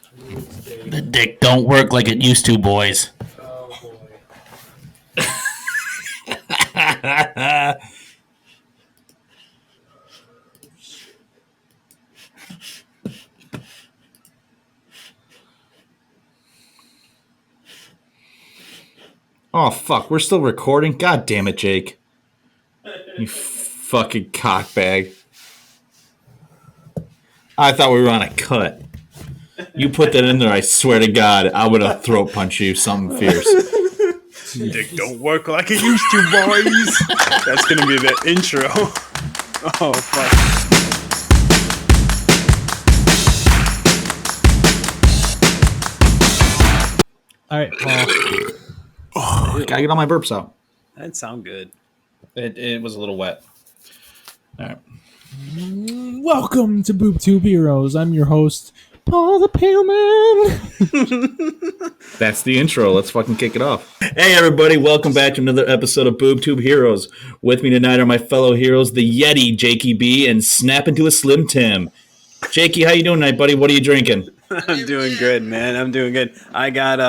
The dick don't work like it used to, boys. Oh boy. Oh, fuck. We're still recording? God damn it, Jake. You fucking cockbag. I thought we were on a cut. You put that in there, I swear to God, I would have throat punched you something fierce. Dick don't work like it used to, boys. That's gonna be the intro. Oh fuck. All right, Paul. Gotta get all my burps out. That'd sound good. It was a little wet. All right. Welcome to Boob Tube Heroes. I'm your host, Paul the Pale Man. That's the intro. Let's fucking kick it off. Hey, everybody. Welcome back to another episode of Boob Tube Heroes. With me tonight are my fellow heroes, the Yeti, Jakey B, and Snap into a Slim Tim. Jakey, how you doing tonight, buddy? What are you drinking? I'm doing good, man. I'm doing good. I got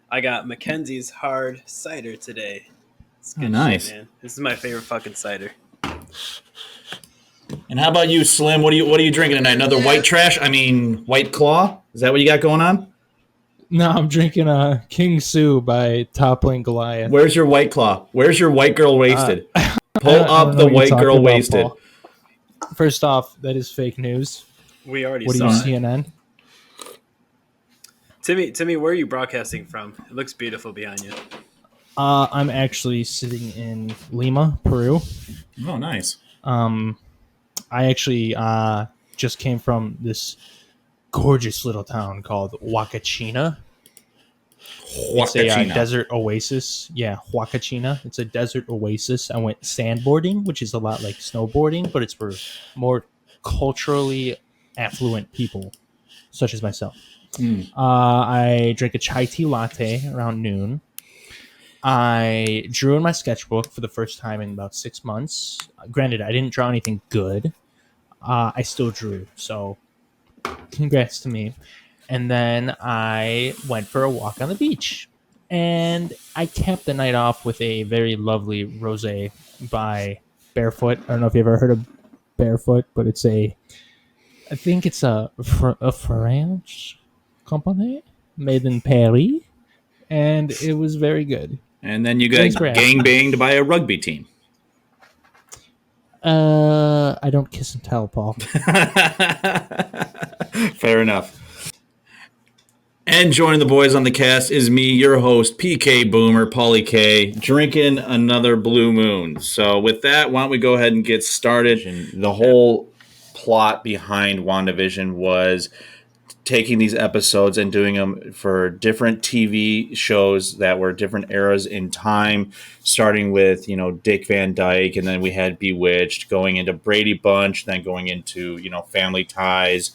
I got Mackenzie's hard cider today. It's good nice. shit, man. This is my favorite fucking cider. And how about you, Slim? What are you drinking tonight? Another white trash? I mean, White Claw? Is that what you got going on? No, I'm drinking King Sue by Toppling Goliath. Where's your White Claw? Where's your white girl wasted? Pull up the white girl wasted. Paul. First off, that is fake news. We already What are saw you, it. CNN? Timmy, where are you broadcasting from? It looks beautiful behind you. I'm actually sitting in Lima, Peru. Oh, nice. I actually just came from this gorgeous little town called Huacachina. It's a desert oasis. Yeah, Huacachina. It's a desert oasis. I went sandboarding, which is a lot like snowboarding, but it's for more culturally affluent people, such as myself. I drank a chai tea latte around noon. I drew in my sketchbook for the first time in about 6 months. Granted, I didn't draw anything good. I still drew, so congrats to me. And then I went for a walk on the beach. And I capped the night off with a very lovely rosé by Barefoot. I don't know if you ever heard of Barefoot, but I think it's a French company made in Paris. And it was very good. And then you got gangbanged by a rugby team. I don't kiss and tell, Paul. Fair enough. And joining the boys on the cast is me, your host, PK Boomer, Paulie K, drinking another Blue Moon. So with that, why don't we go ahead and get started? And the whole plot behind WandaVision was taking these episodes and doing them for different TV shows that were different eras in time, starting with, Dick Van Dyke, and then we had Bewitched, going into Brady Bunch, then going into, Family Ties,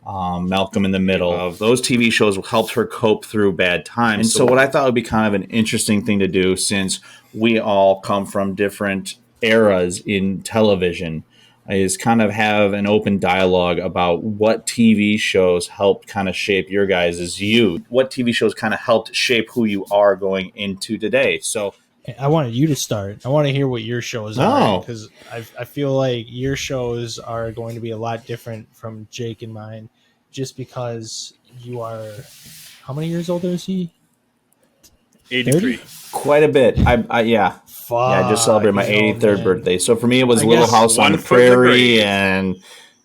Malcolm in the Middle. Of those TV shows helped her cope through bad times. And so what I thought would be kind of an interesting thing to do, since we all come from different eras in television, is kind of have an open dialogue about what TV shows helped kind of shape your guys' youth. What TV shows kind of helped shape who you are going into today. So I wanted you to start. I want to hear what your shows are, because I feel like your shows are going to be a lot different from Jake and mine, just because you are... How many years older is he? 83. 30? quite a bit. Yeah. Fuck, I just celebrated my 83rd birthday. So for me, it was Little House on the Prairie and,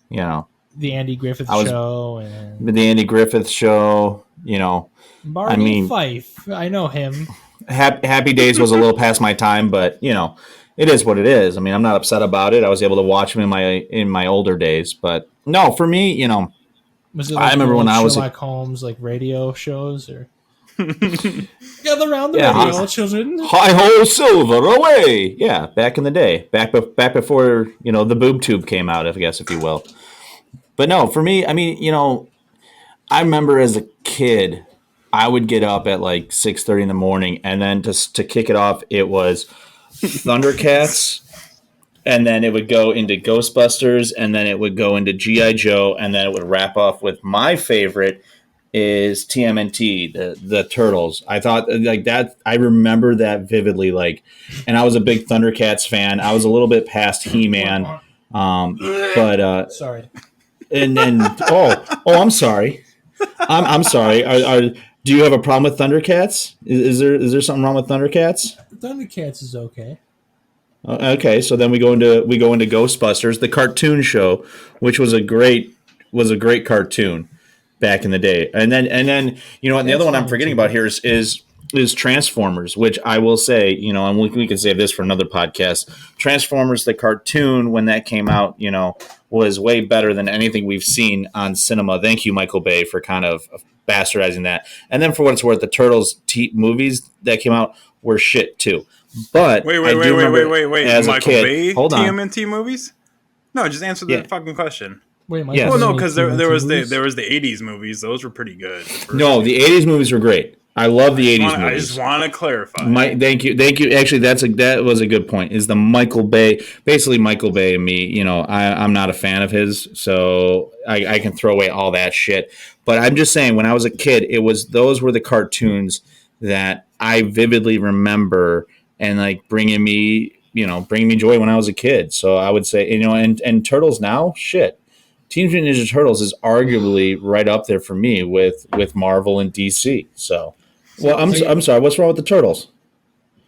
the Andy Griffith Show. And the Andy Griffith Show, Barney Fife. I know him. Happy Days was a little past my time, but, it is what it is. I mean, I'm not upset about it. I was able to watch them in my older days. But, no, for me, Was it I remember when I was... Sherlock Holmes, radio shows, or... Gather around the radio, children. Hi ho, silver away! Yeah, back in the day, back before the boob tube came out, I guess, if you will. But no, for me, I mean, I remember as a kid, I would get up at 6:30 in the morning, and then to kick it off, it was Thundercats, and then it would go into Ghostbusters, and then it would go into G.I. Joe, and then it would wrap off with my favorite is TMNT, the Turtles. I thought like that. I remember that vividly. Like, and I was a big Thundercats fan. I was a little bit past He-Man, but Sorry. and then I'm sorry. I'm sorry. Do you have a problem with Thundercats? Is there something wrong with Thundercats? Thundercats is okay. Okay, so then we go into Ghostbusters, the cartoon show, which was a great cartoon back in the day. And then you know what? The other one I'm forgetting about here is Transformers, which I will say, you know, and we can save this for another podcast. Transformers, the cartoon, when that came out, you know, was way better than anything we've seen on cinema. Thank you, Michael Bay, for kind of bastardizing that. And then for what it's worth, the Turtles movies that came out were shit too. But wait! as Michael a kid, Bay hold on. TMNT movies? No, just answer the fucking question. Wait, Yeah. Well, no, because there was the '80s movies; those were pretty good. No, the '80s movies were great. I love the '80s movies. I just want to clarify. Thank you. Actually, that was a good point. Is the Michael Bay, basically Michael Bay and me? You know, I'm not a fan of his, so I can throw away all that shit. But I'm just saying, when I was a kid, those were the cartoons that I vividly remember and like bringing me joy when I was a kid. So I would say, you know, and Turtles now, shit. Teenage Mutant Ninja Turtles is arguably right up there for me with Marvel and DC. So, well, I'm sorry. What's wrong with the Turtles?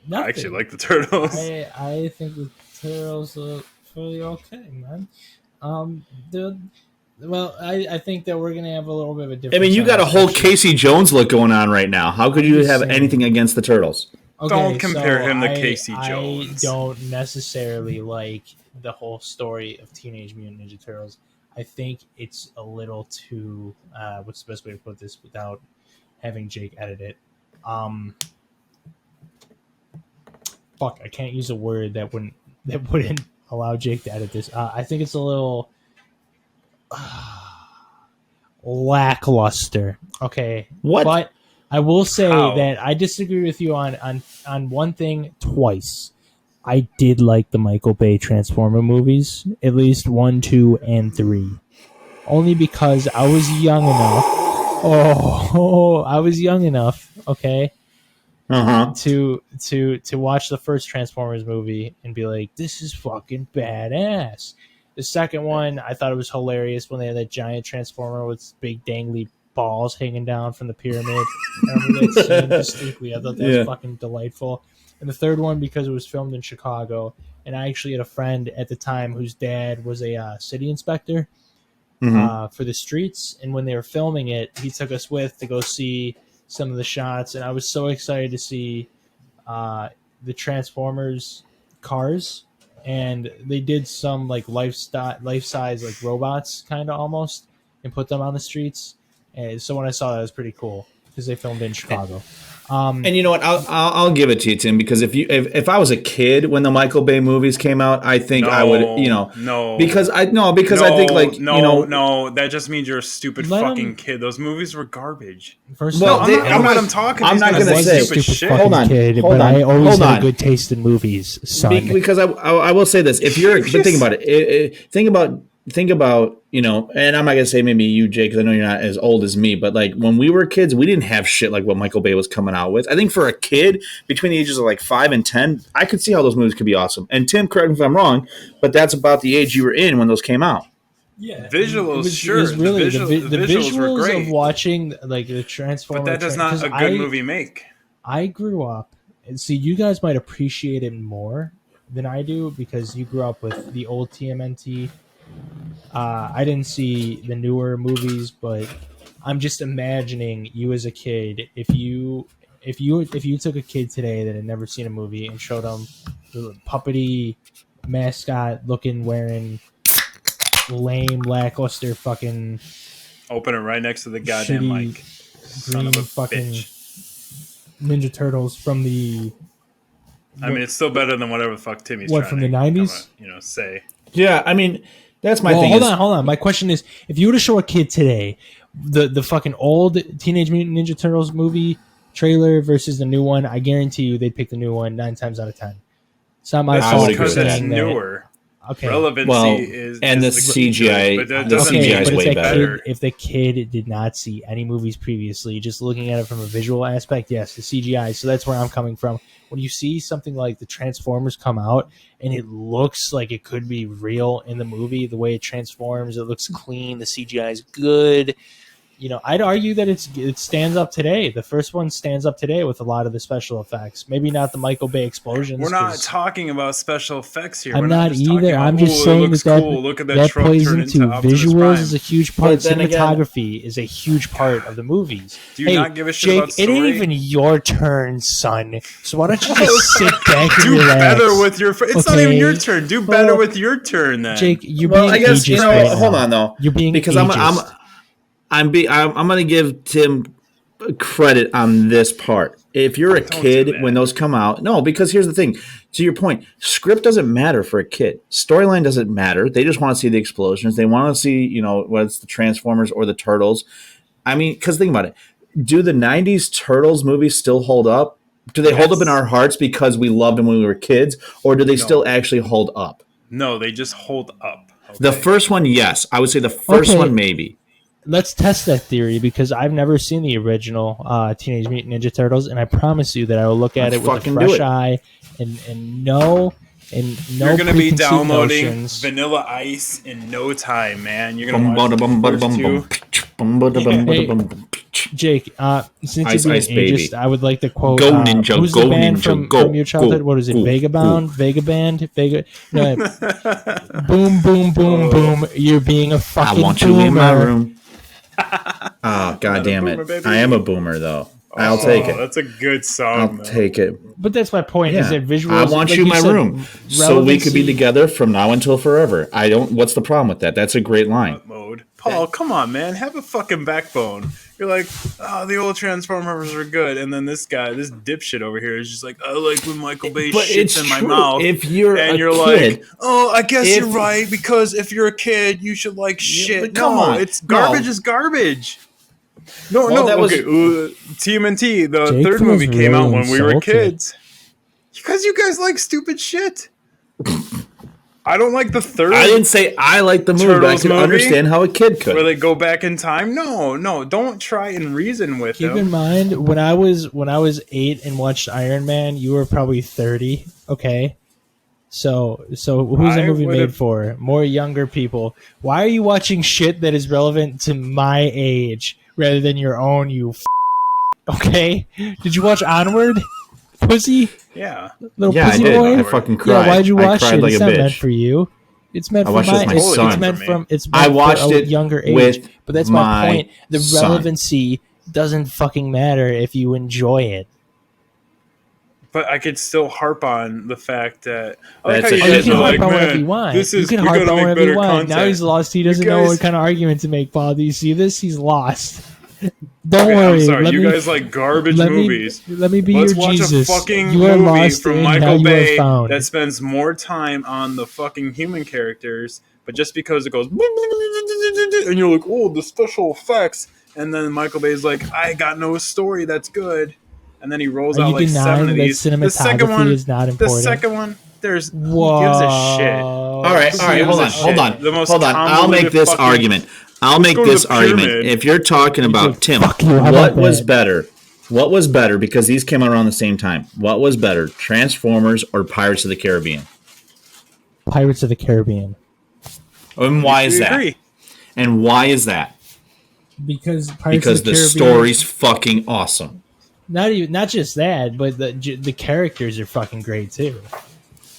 Nothing. I actually like the Turtles. I think the Turtles are pretty okay, man. I think that we're gonna have a little bit of a different. I mean, you got a whole Casey Jones look going on right now. How could you have anything against the Turtles? Okay, Don't compare him to I- Casey Jones. I don't necessarily like the whole story of Teenage Mutant Ninja Turtles. I think it's a little too. What's the best way to put this without having Jake edit it? Fuck, I can't use a word that wouldn't allow Jake to edit this. I think it's a little lackluster. Okay, What? But I will say How? that I disagree with you on one thing twice. I did like the Michael Bay Transformer movies, at least 1, 2, and 3. Only because I was young enough. I was young enough, okay, to watch the first Transformers movie and be like, this is fucking badass. The second one, I thought it was hilarious when they had that giant Transformer with big dangly balls hanging down from the pyramid. I remember that scene distinctly. I thought that was fucking delightful. And the third one, because it was filmed in Chicago, and I actually had a friend at the time whose dad was a city inspector for the streets. And when they were filming it, he took us with to go see some of the shots. And I was so excited to see the Transformers cars. And they did some like life-size like robots kind of almost and put them on the streets. And so when I saw that, it was pretty cool because they filmed in Chicago. And you know what? I'll give it to you, Tim, because if I was a kid when the Michael Bay movies came out, I think I would, you know, because I think like that just means you're a stupid fucking kid. Those movies were garbage. First of all, I'm not talking. I'm not going to say stupid shit. Hold on, but I always had a good taste in movies, son. Because I will say this: if you're, but think about it. Think about, you know, and I'm not going to say maybe you, Jay, because I know you're not as old as me, but like when we were kids, we didn't have shit like what Michael Bay was coming out with. I think for a kid between the ages of like 5 and 10, I could see how those movies could be awesome. And Tim, correct me if I'm wrong, but that's about the age you were in when those came out. Yeah, visuals, It was really the visuals were great. of watching like the Transformers. But that does not a good movie make. I grew up, and see, you guys might appreciate it more than I do because you grew up with the old TMNT. I didn't see the newer movies, but I'm just imagining you as a kid. If you took a kid today that had never seen a movie and showed them the puppety mascot looking, wearing lame, lackluster fucking open it right next to the goddamn mic. Son of a fucking bitch. Ninja Turtles from the. I mean, it's still better than whatever the fuck Timmy's What, trying from to the 90s? Say. Yeah, I mean, that's my thing. Hold on. My question is, if you were to show a kid today the fucking old Teenage Mutant Ninja Turtles movie trailer versus the new one, I guarantee you they'd pick the new one 9 times out of 10. It's not my fault for saying that. Newer. Okay. Relevancy and is the key to CGI it, but that the doesn't CGI mean is it's way better. If the kid did not see any movies previously, just looking at it from a visual aspect, yes, the CGI. So that's where I'm coming from. When you see something like the Transformers come out and it looks like it could be real in the movie, the way it transforms, it looks clean, the CGI is good. You know, I'd argue that it stands up today. The first one stands up today with a lot of the special effects. Maybe not the Michael Bay explosions. We're not talking about special effects here. I'm We're not just talking either. about, I'm just saying looks that cool. Look at that that truck plays turn into Optimus visuals Prime. is a huge part. But then again- Cinematography is a huge part of the movies. Do you not give a shit Jake, about story? it ain't even your turn, son. So why don't you just sit back and Do relax? better with your. It's not Okay. even your turn. Do better Well, with your turn then. Jake, you're Well, being I guess ageist right now. hold on though. You're being because ageist. I'm going to give Tim credit on this part. If you're a Don't do kid that. when those come out, no, because here's the thing. To your point, script doesn't matter for a kid. Storyline doesn't matter. They just want to see the explosions. They want to see, whether it's the Transformers or the Turtles. I mean, because think about it. Do the 90s Turtles movies still hold up? Do they hold up in our hearts because we loved them when we were kids? Or do they still actually hold up? No, they just hold up. Okay? The first one, yes. I would say the first one, maybe. Let's test that theory because I've never seen the original Teenage Mutant Ninja Turtles, and I promise you that I will look at it with a fucking do fresh it. eye and no You're gonna be preconceived downloading notions. Vanilla Ice in no time, man. You're gonna watch the first two. Jake, since Ice, you're being Ice Baby. ageist, I would like to quote Go, Ninja, who's go, the band Ninja, from, go, from your childhood? go, What is it? go, Vagabond? Vagaband? No, boom, boom, boom, boom. You're being a I fucking want you boomer. in my room. Oh, God damn boomer, it. baby. I am a boomer, though. I'll take it. That's a good song. I'll though. take it. But that's my point. Is Yeah. that visuals? I want like you in my said, room so we could be relevancy- together from now until forever. What's the problem with that? That's a great line. Mode. Paul, come on, man. Have a fucking backbone. You're like, oh, the old Transformers are good. And then this guy, this dipshit over here is just like, I like when Michael Bay But it's shits in my true. mouth. If you're and a you're kid, like, oh, I guess if- you're right, because if you're a kid, you should like shit. but come no, on. it's garbage No. is garbage. No, Well, that was- okay. TMNT, the Jake third feels movie came out really when we were insulted. kids. Because you guys like stupid shit. I don't like the third. I didn't say I like the movie, but I Turtles can movie? understand how a kid could. where they go back in time. No, don't try and reason with Keep them. in mind, when I was 8 and watched Iron Man, you were probably 30. Okay, so who's the I movie would've- made for? More younger people. Why are you watching shit that is relevant to my age rather than your own? Okay? Did you watch Onward, pussy? Yeah. Little Yeah, I pussy did. boy. I fucking cried. Yeah, why'd you watch I cried it? like It's a not bitch. meant for you. It's meant I for watched it with my it's son. meant For me. it's I meant watched for a it younger age. with But that's my my point. The son. relevancy doesn't fucking matter if you enjoy it. But I could still harp on the fact that I like That's how a you Oh, you guys can are harp like, on whatever man, you want. this is You can we harp gotta on make whatever you better want. content. Now he's lost. He doesn't You know guys- what kind of argument to make, Paul. Do you see this? He's lost. Don't Okay, worry. I'm sorry. Let You me, guys like garbage let me, movies. Let me be Let's your watch Jesus. a fucking You are movie lost from and now Michael you Bay are found. that spends more time on the fucking human characters, but just because it goes and you're like, oh, the special effects, and then Michael Bay's like, I got no story that's good, and then he rolls Are out you like 7 denying of that these. The second cinematography one is not The important? second one, there's Whoa. who gives a shit. All right, Who hold gives a on. shit? The most Hold on. I'll convoluted make this fucking- argument. I'll make go to this the argument. pyramid. If you're talking about Tim, fuck you, how what about was that? better? What was better? Because these came out around the same time. What was better, Transformers or Pirates of the Caribbean? Pirates of the Caribbean. And why is We that? agree. And why is that? Because Because of the the Caribbean, story's fucking awesome. not just that, but the characters are fucking great too.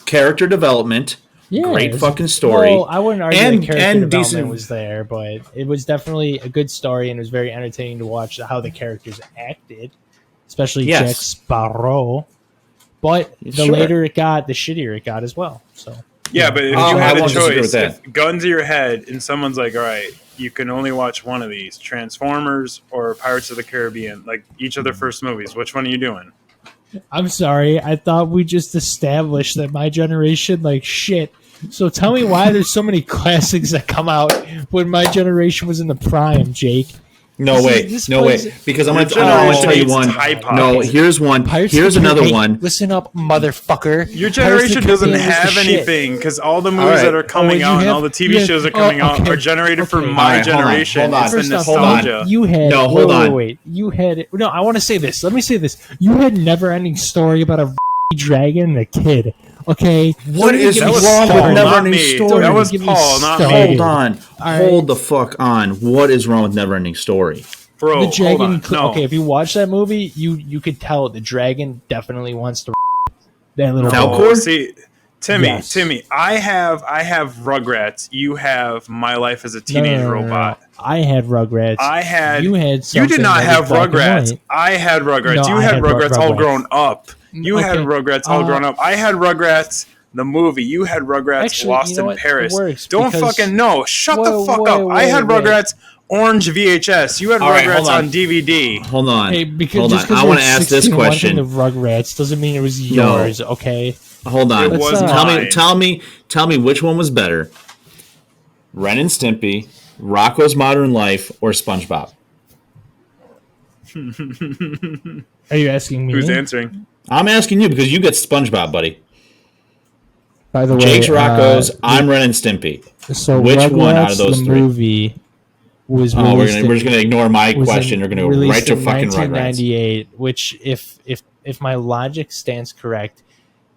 Character development, Yeah, great fucking story. Well, I wouldn't argue and- that character and development decent- was there, but it was definitely a good story, and it was very entertaining to watch how the characters acted, especially Yes. Jack Sparrow. But the Sure. later it got, the shittier it got as well. So Yeah, but if Oh, you I had a won't disagree with choice, that. if gun to your head, and someone's like, all right, you can only watch one of these, Transformers or Pirates of the Caribbean, like each of their first movies, which one are you doing? I'm sorry, I thought we just established that my generation like shit. So tell me why there's so many classics that come out when my generation was in the prime, Jake. No This way, is- this no plays- way. Because I'm Your gonna generation tell you hates one. Tide Pods. No, here's one. Pirates Here's of the another Caribbean- one. Listen up, motherfucker. Your Pirates generation of the doesn't Caribbean was the have shit. anything because all the movies right. that are coming you out and have- all the TV you have- shows that are coming out okay, are generated for okay. my All right, hold on, generation. hold on. It's the First off, nostalgia. you had No, hold wait, on. wait. You had no. I want to say this. Let me say this. You had never-ending story about a dragon and a kid. Okay. What Don't is even That was wrong Paul, with not Neverending me. Story? That was Give me Paul, not me. started. Hold on. All Hold right. the fuck on. What is wrong with Neverending Story? Bro, The dragon. hold on. No. Okay, if you watch that movie, you could tell the dragon definitely wants to that little. Now, boy. Falcor? See, Timmy, Yes. Timmy, I have Rugrats. You have My Life as a Teenage Robot. I had Rugrats. I had. You had. You something did not that have was black and Rugrats. white. I had Rugrats. No, You I had had Rugrats all Rugrats. grown up. You had Okay. Rugrats all grown up. I had Rugrats the movie. You had Rugrats Actually, Lost you know in what? It Paris. works Don't because- fucking know. Shut the Whoa, fuck whoa, up. I had whoa. Rugrats Orange VHS. You had All right, Rugrats hold on. on DVD. Hold on. Hey, because Hold just on. because I want to ask this question. The Rugrats doesn't mean it was No. yours. Okay. Hold on. It was tell mine. tell me which one was better. Ren and Stimpy, Rocko's Modern Life, or SpongeBob? Are you asking me? Who's answering? I'm asking you because you get SpongeBob, buddy. By the way, Jake's Rocco's. I'm Ren and Stimpy. So which Rugrats, one out of those the three? movie was Oh, we're released just gonna ignore my was question. We're gonna go released right to in fucking Rugrats. 1998, which if my logic stands correct,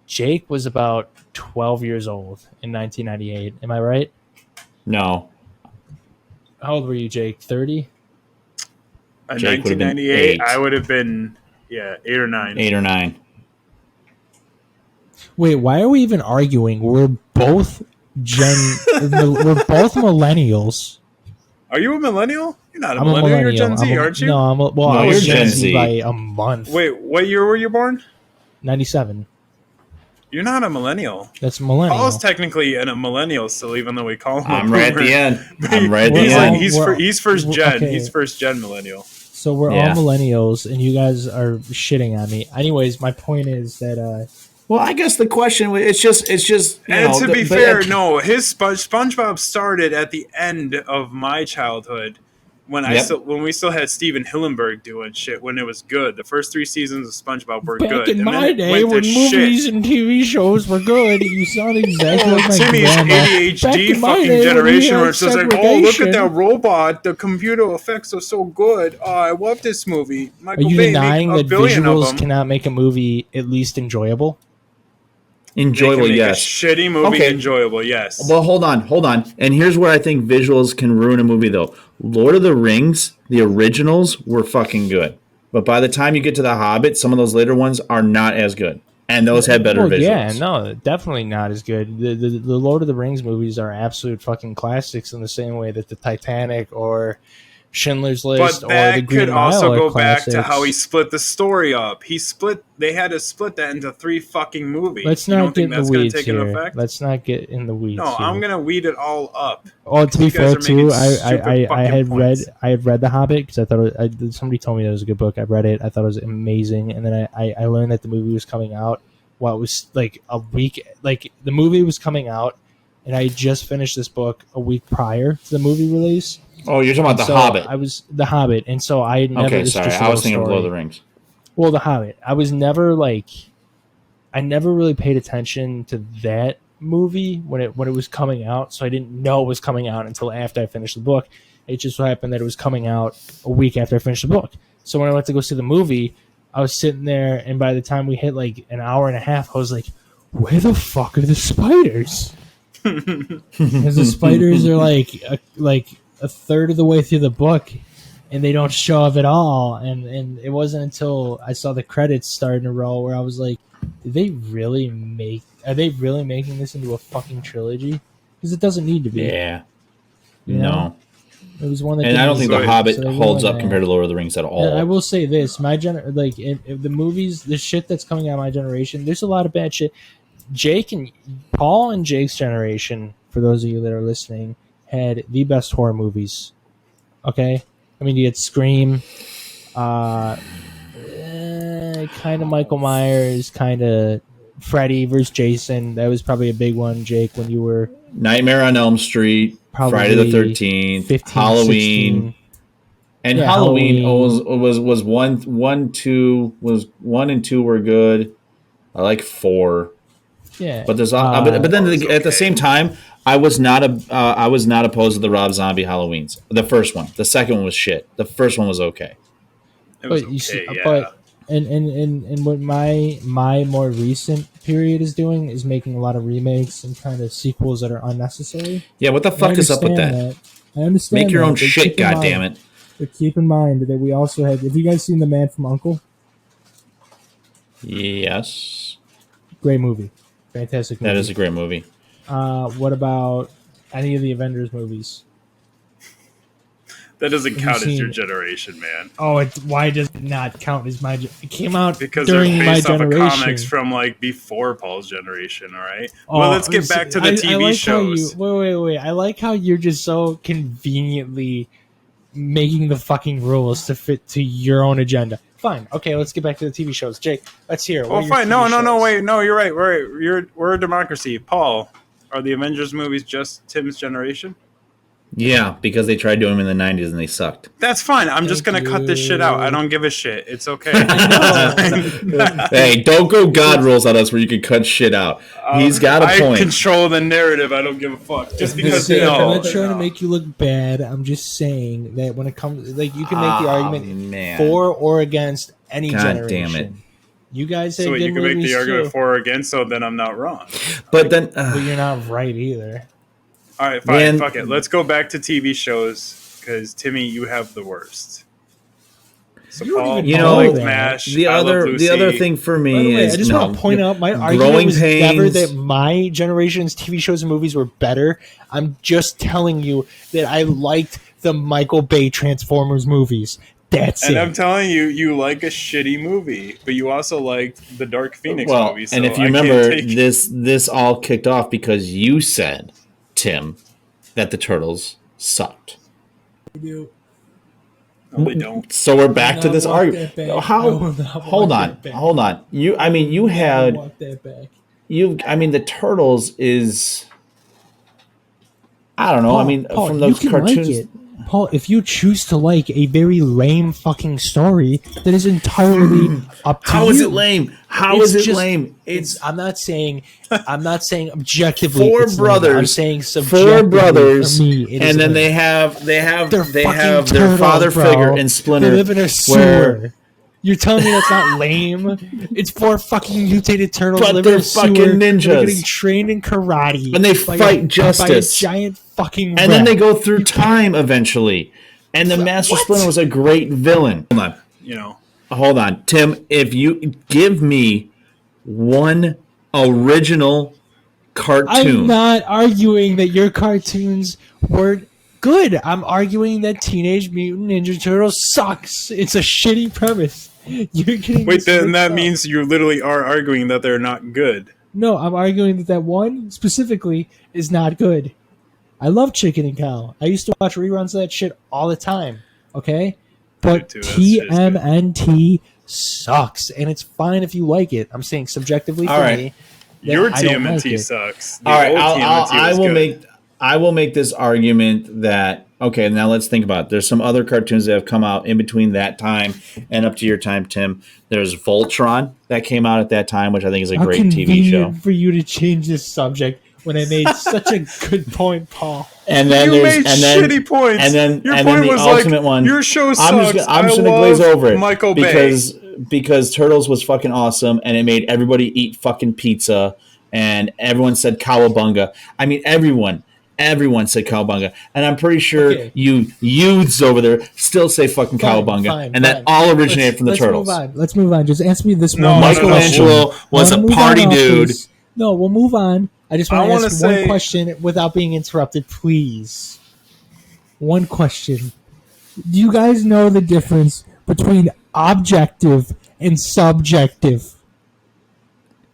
Jake was about 12 years old in 1998. Am I right? No, How old were you, Jake? 30? In Jake would've been 1998, eight. I would have been 8 or 9. 8 or 9. Wait, why are we even arguing? We're both we're both millennials. Are you a millennial? You're not a I'm a millennial. millennial. You're Gen Z, aren't you? No, I No, was you're Gen Gen Z Z. by a month. Wait, what year were you born? 97. You're not a millennial. That's millennial. Paul's technically a millennial still, even though we call him. I'm a right at boomer. the end. I'm right at the He's Well, like end. he's first gen. okay. He's first gen millennial. So we're Yeah. all millennials, and you guys are shitting on me. Anyways, my point is that Well, I guess the question it's just you And know, to be but- fair, no, his SpongeBob started at the end of my childhood when Yep. when we still had Steven Hillenburg doing shit when it was good. The first 3 seasons of SpongeBob were back good. in And then my it day went to when shit. movies and TV shows were good, you sound exactly like my Timmy's grandma. Back ADHD in my fucking day when we generation had where it's just like, oh, look at segregation. that robot. The computer effects are so good. Oh, I love this movie. Are Michael you Bay denying made a that billion of visuals them. cannot make a movie at least enjoyable? They can enjoyable, make yes. a shitty movie Okay. enjoyable, yes. Well, hold on. And here's where I think visuals can ruin a movie, though. Lord of the Rings, the originals were fucking good, but by the time you get to The Hobbit, some of those later ones are not as good, and those had better visuals. Yeah, no, definitely not as good. The Lord of the Rings movies are absolute fucking classics in the same way that the Titanic or Schindler's List But or the that Green could also Mile are go back to classics. how he split the story up. They had to split that into 3 fucking movies. Let's You don't not get think in the that's gonna weeds take an here. effect? Let's not get in the weeds. No, here. I'm gonna weed it all up. Oh, to be You guys fair are making too, I stupid fucking points. had read The Hobbit because I thought somebody told me that it was a good book. I read it, I thought it was amazing, and then I learned that the movie was coming out. Well, it was like a week, like the movie was coming out, and I just finished this book a week prior to the movie release. Oh, you're talking about The So Hobbit. I was The Hobbit, and so I had never. Okay, this is sorry. just a I was little thinking of story. Lord of the Rings. Well, The Hobbit. I was never like, I never really paid attention to that movie when it was coming out, so I didn't know it was coming out until after I finished the book. It just so happened that it was coming out a week after I finished the book. So when I went to go see the movie, I was sitting there, and by the time we hit like an hour and a half, I was like, "Where the fuck are the spiders?" Because the spiders are like a third of the way through the book, and they don't show up at all. And it wasn't until I saw the credits starting to roll where I was like, are they really making this into a fucking trilogy? Because it doesn't need to be. Yeah. You know? No. It was one that And I don't think So- The Hobbit so they holds ruined up compared to Lord of the Rings at And all. I will say this: if the movies, the shit that's coming out of my generation, there's a lot of bad shit. Paul and Jake's generation, for those of you that are listening, had the best horror movies. Okay, I mean, you had Scream, kind of Michael Myers, kind of Freddy versus Jason. That was probably a big one, Jake, when you were Nightmare on Elm Street, probably Friday the 13th, 15, Halloween, 16. And Yeah, Halloween, Halloween. was one and two were good. I like 4, Yeah. but but then Four is at the okay. same time, I was not opposed to the Rob Zombie Halloweens. The first one, the second one was shit. The first one was okay. It was But you see, okay, yeah. but and what my more recent period is doing is making a lot of remakes and kind of sequels that are unnecessary. Yeah, what the And I fuck is up with understand that? I understand Make your that, own but shit, keep in mind- goddammit. But keep in mind that we also have. Have you guys seen The Man from U.N.C.L.E.? Yes, Great movie, fantastic movie. that is a great movie. What about any of the Avengers movies? That doesn't Have you count as your seen- generation, man. Oh, why does it not count as my? It came out Because during they're my based off of generation. comics from like before Paul's generation, all right? Oh, Well, let's get back to the I TV like shows. How wait. I like how you're just so conveniently making the fucking rules to fit to your own agenda. Fine. Okay, let's get back to the TV shows. Jake, let's hear it. What Oh, are your fine. TV No, shows? wait. No, you're right. We're a democracy. Paul, are the Avengers movies just Tim's generation? Yeah, because they tried doing them in the 90s and they sucked. That's fine. I'm just Thank gonna cut this shit out. I you. don't give a shit. It's okay. Hey, don't go God rules on us where you can cut shit out. He's got a I point. control the narrative. I don't give a fuck. Just because I'm no. not trying to make you look bad. I'm just saying that when it comes, like, you can make the argument man. for or against any God generation. damn it. You guys had So good you can make movies the argument too, for or against. So then I'm not wrong. But then, but you're not right either. All right, fine. Man. Fuck it. Let's go back to TV shows because Timmy, you have the worst. So You don't Paul, even You Paul know, liked that. MASH. the I Love other Lucy. thing for By me the way, is I just want to point out my argument Growing was never Pains. that my generation's TV shows and movies were better. I'm just telling you that I liked the Michael Bay Transformers movies. That's And it. I'm telling you, you like a shitty movie, but you also liked the Dark Phoenix Well, movie. So and if you I can't remember, take- this all kicked off because you said, Tim, that the Turtles sucked. no, they don't. So we're back to this walk argument. that back. I How? will not Hold walk on, that back. hold on. You had Walk that back. the Turtles is. I don't know. Paul, from those you can cartoons. like it. Paul, if you choose to like a very lame fucking story, that is entirely up to you. How is it lame? How It's is it just- lame? I'm not saying objectively. Four it's lame. brothers. I'm saying subjectively. Four brothers, For me, it is and then lame. they have They're they fucking have their turtles, father bro. figure in Splinter. They live in a where- sewer. You're telling me that's not lame? It's 4 fucking mutated turtles. But live they're in a sewer. fucking ninjas. They're getting trained in karate. And they by fight by justice. a giant fucking. And then they rat. go through time eventually. And the Master What? Splinter was a great villain. You know, Hold on, Tim. If you give me one original cartoon, I'm not arguing that your cartoons weren't good. I'm arguing that Teenage Mutant Ninja Turtles sucks. It's a shitty premise. You're getting wait. this Then mixed that up. means you literally are arguing that they're not good. No, I'm arguing that one specifically is not good. I love Chicken and Cow. I used to watch reruns of that shit all the time. Okay? But too. That shit is good. TMNT sucks. And it's fine if you like it. I'm saying subjectively for All right. me. that Your I don't like TMNT it. sucks. The all right, old I was will good. I will make this argument that okay. Now let's think about it. There's some other cartoons that have come out in between that time and up to your time, Tim. There's Voltron that came out at that time, which I think is a How great TV show. convenient for you to change this subject when I made such a good point, Paul. And then You there's made and then shitty points. and then Your and point then the was ultimate like, one. your show I'm sucks. just I gonna love glaze over it Michael because Turtles was fucking awesome and it made everybody eat fucking pizza and everyone said cowabunga. I mean everyone said cowabunga, and I'm pretty sure Okay. you youths over there still say fucking cowabunga, and that all originated from the Turtles. Let's move on. Just answer me this No, one. no, no, Michelangelo was Wanna a move party on, dude. please? No, we'll move on. I just want I to wanna ask one say- question without being interrupted, please. One question. Do you guys know the difference between objective and subjective?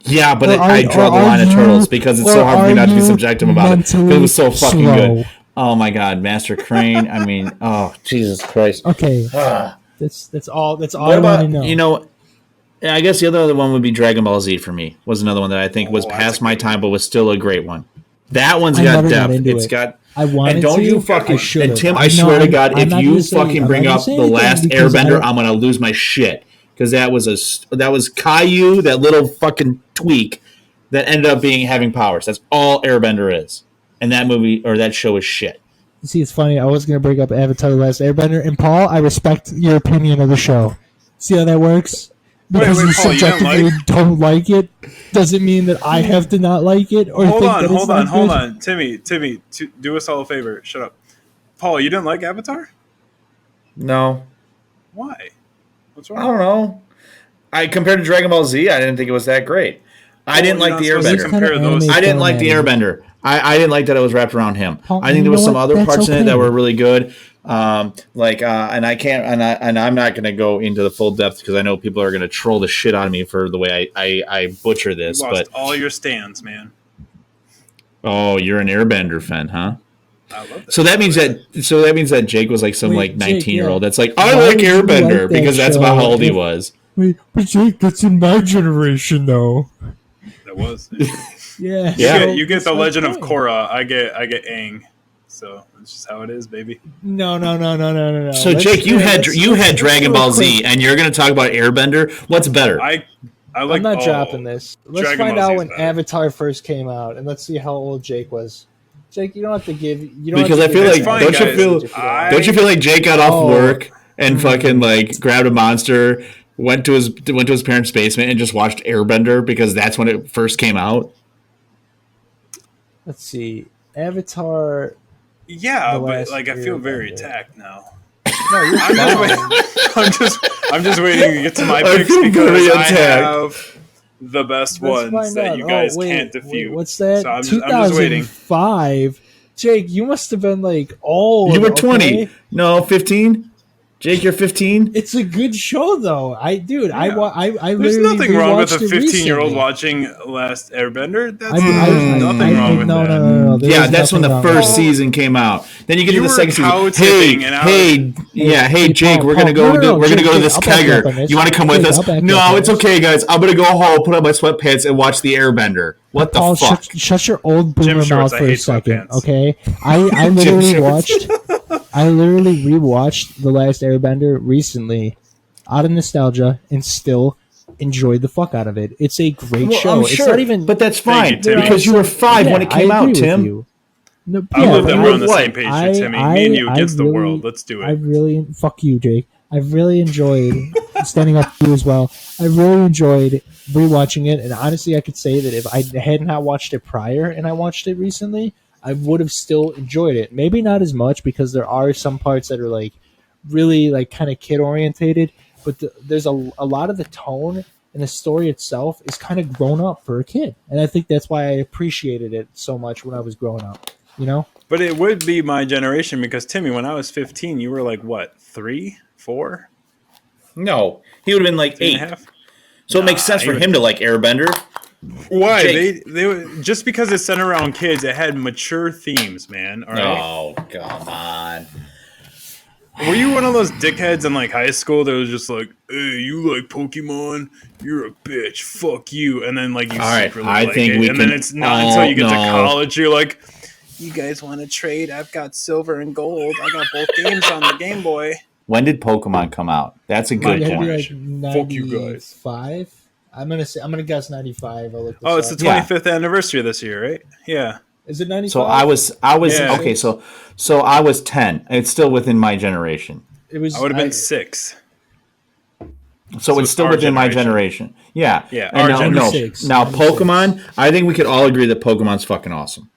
Yeah, but Or I are- draw the or are line of you- Turtles because it's so or hard for me are not to be you subjective about it. 'Cause mentally it was so fucking slow? good. Oh my god, Master Crane! I mean, oh Jesus Christ! Okay, Ah. that's all. That's all What I want to about know. you know? I guess the other one would be Dragon Ball Z for me. Was another one that I think was Oh, that's past a my good time, but was still a great one. That one's I got never got depth. into It's it. got. I wanted And don't to. you fucking. I should've. And Tim, I I know, swear to God, I'm if not you gonna say- fucking I'm bring not gonna up say the anything last because I Airbender, don't- I'm gonna lose my shit because that was Caillou, that little fucking tweak that ended up having powers. That's all Airbender is, and that movie or that show is shit. See, it's funny. I was going to bring up Avatar: The Last Airbender, and Paul, I respect your opinion of the show. See how that works? Because you Paul, you didn't subjectively don't like it, doesn't mean that I have to not like it or Hold think on, that it's not hold good. on. Timmy, do us all a favor. Shut up. Paul, you didn't like Avatar? No, Why? What's I wrong? don't know. I compared to Dragon Ball Z, I didn't think it was that great. I didn't you're like not the supposed to Airbender. compare those. I didn't like the Airbender. I didn't like that it was wrapped around him. Paul, I think you there was know some what? other That's parts in it okay. that were really good. And I can't, and I'm not going to go into the full depth because I know people are going to troll the shit out of me for the way I butcher You this. lost But all your stands, man. oh, you're an Airbender fan, huh? I love that. So that means that Jake was like some Wait, like 19-year-old Jake, that's like I Why like would you like Airbender that because that's show about how old he if- was. Wait, but Jake, that's in my generation, though. That was. Yeah. Yeah. so You get that's the my Legend of point. Korra. I get Aang. So that's just how it is, baby. No. So Let's- Jake, you had let's Dragon do a Ball quick- Z, and you're going to talk about Airbender. What's better? I like. I'm not dropping this. Let's Dragon find Ball Z out is when better. Avatar first came out, and let's see how old Jake was. Jake, you don't have to give. You don't Because have I to feel give like It's fine, don't you guys. feel if you don't. don't you feel like Jake got off Oh. work and fucking like grabbed a monster, went to his parents' basement and just watched Airbender because that's when it first came out. Let's see, Avatar. Yeah, The but last like I feel very Airbender. attacked now. No, you're I'm just fine. waiting. I'm just waiting to get to my I picks feel because very I attacked. have the best Let's ones find that out. you guys wait, can't defute. What's that? So I'm just waiting. 2005. Jake, you must have been like old. You were 20. okay? No, 15. Jake, you're 15. It's a good show, though. I There's literally nothing wrong with a rewatched it 15-year-old recently. watching Last Airbender. There's I- nothing wrong with that. No. There Yeah, is that's when the nothing wrong first with season came out. Then you get You to the were second season. cow-tipping Hey, and I hey, Jake, Paul, we're gonna Paul, go. no, We're gonna Jake, go to Jake, this I'll back you up on kegger. this. You want to come with Jake, us? I'll back you No, up on it's this. okay, guys. I'm gonna go home, put on my sweatpants, and watch the Airbender. What the Paul, fuck? shut your old Gym boomer shorts, mouth I for a hate second, sweatpants. okay? I literally shorts. watched. I literally rewatched The Last Airbender recently, out of nostalgia, and still enjoyed the fuck out of it. It's a great Well, show. I'm It's sure, not even. but that's Thank fine you, Timmy. because you were 5 when it Yeah, came I out, agree with Tim. you. No, I love that but we're on the what? same page here, Timmy. Me and you against the world. Let's do I it. really fuck you, Jake. I've really enjoyed standing up for you as well. I really enjoyed rewatching it, and honestly, I could say that if I had not watched it prior and I watched it recently, I would have still enjoyed it. Maybe not as much because there are some parts that are like really like kind of kid orientated, but there's a lot of the tone and the story itself is kind of grown up for a kid, and I think that's why I appreciated it so much when I was growing up. You know. But it would be my generation because Timmy, when I was 15, you were like what, 3, 4, No, he would have been like 3 8. and a half? So it makes sense he for would- him to like Airbender. Why? Jake. They were, just because it's centered around kids, it had mature themes, man. All right. Oh, come on. Were you one of those dickheads in like high school that was just like, "Hey, you like Pokemon? You're a bitch. Fuck you." And then like you All right, secretly I like think it. we and then can it's not all until you get to know. college you're like, "You guys want to trade? I've got silver and gold. I got both games on the Game Boy." When did Pokemon come out? That's a good It'd be point. like Fuck you guys. 95. I'm gonna guess 95. I'll look this Oh, it's the up. 25th anniversary this year, right? Yeah. Is it 95? So I was Yeah. okay. So I was 10. It's still within my generation. It was. I would have been 6. So it's still our within my generation. generation. Yeah. Yeah, And our no, generation. Now 96. Pokemon. I think we could all agree that Pokemon's fucking awesome.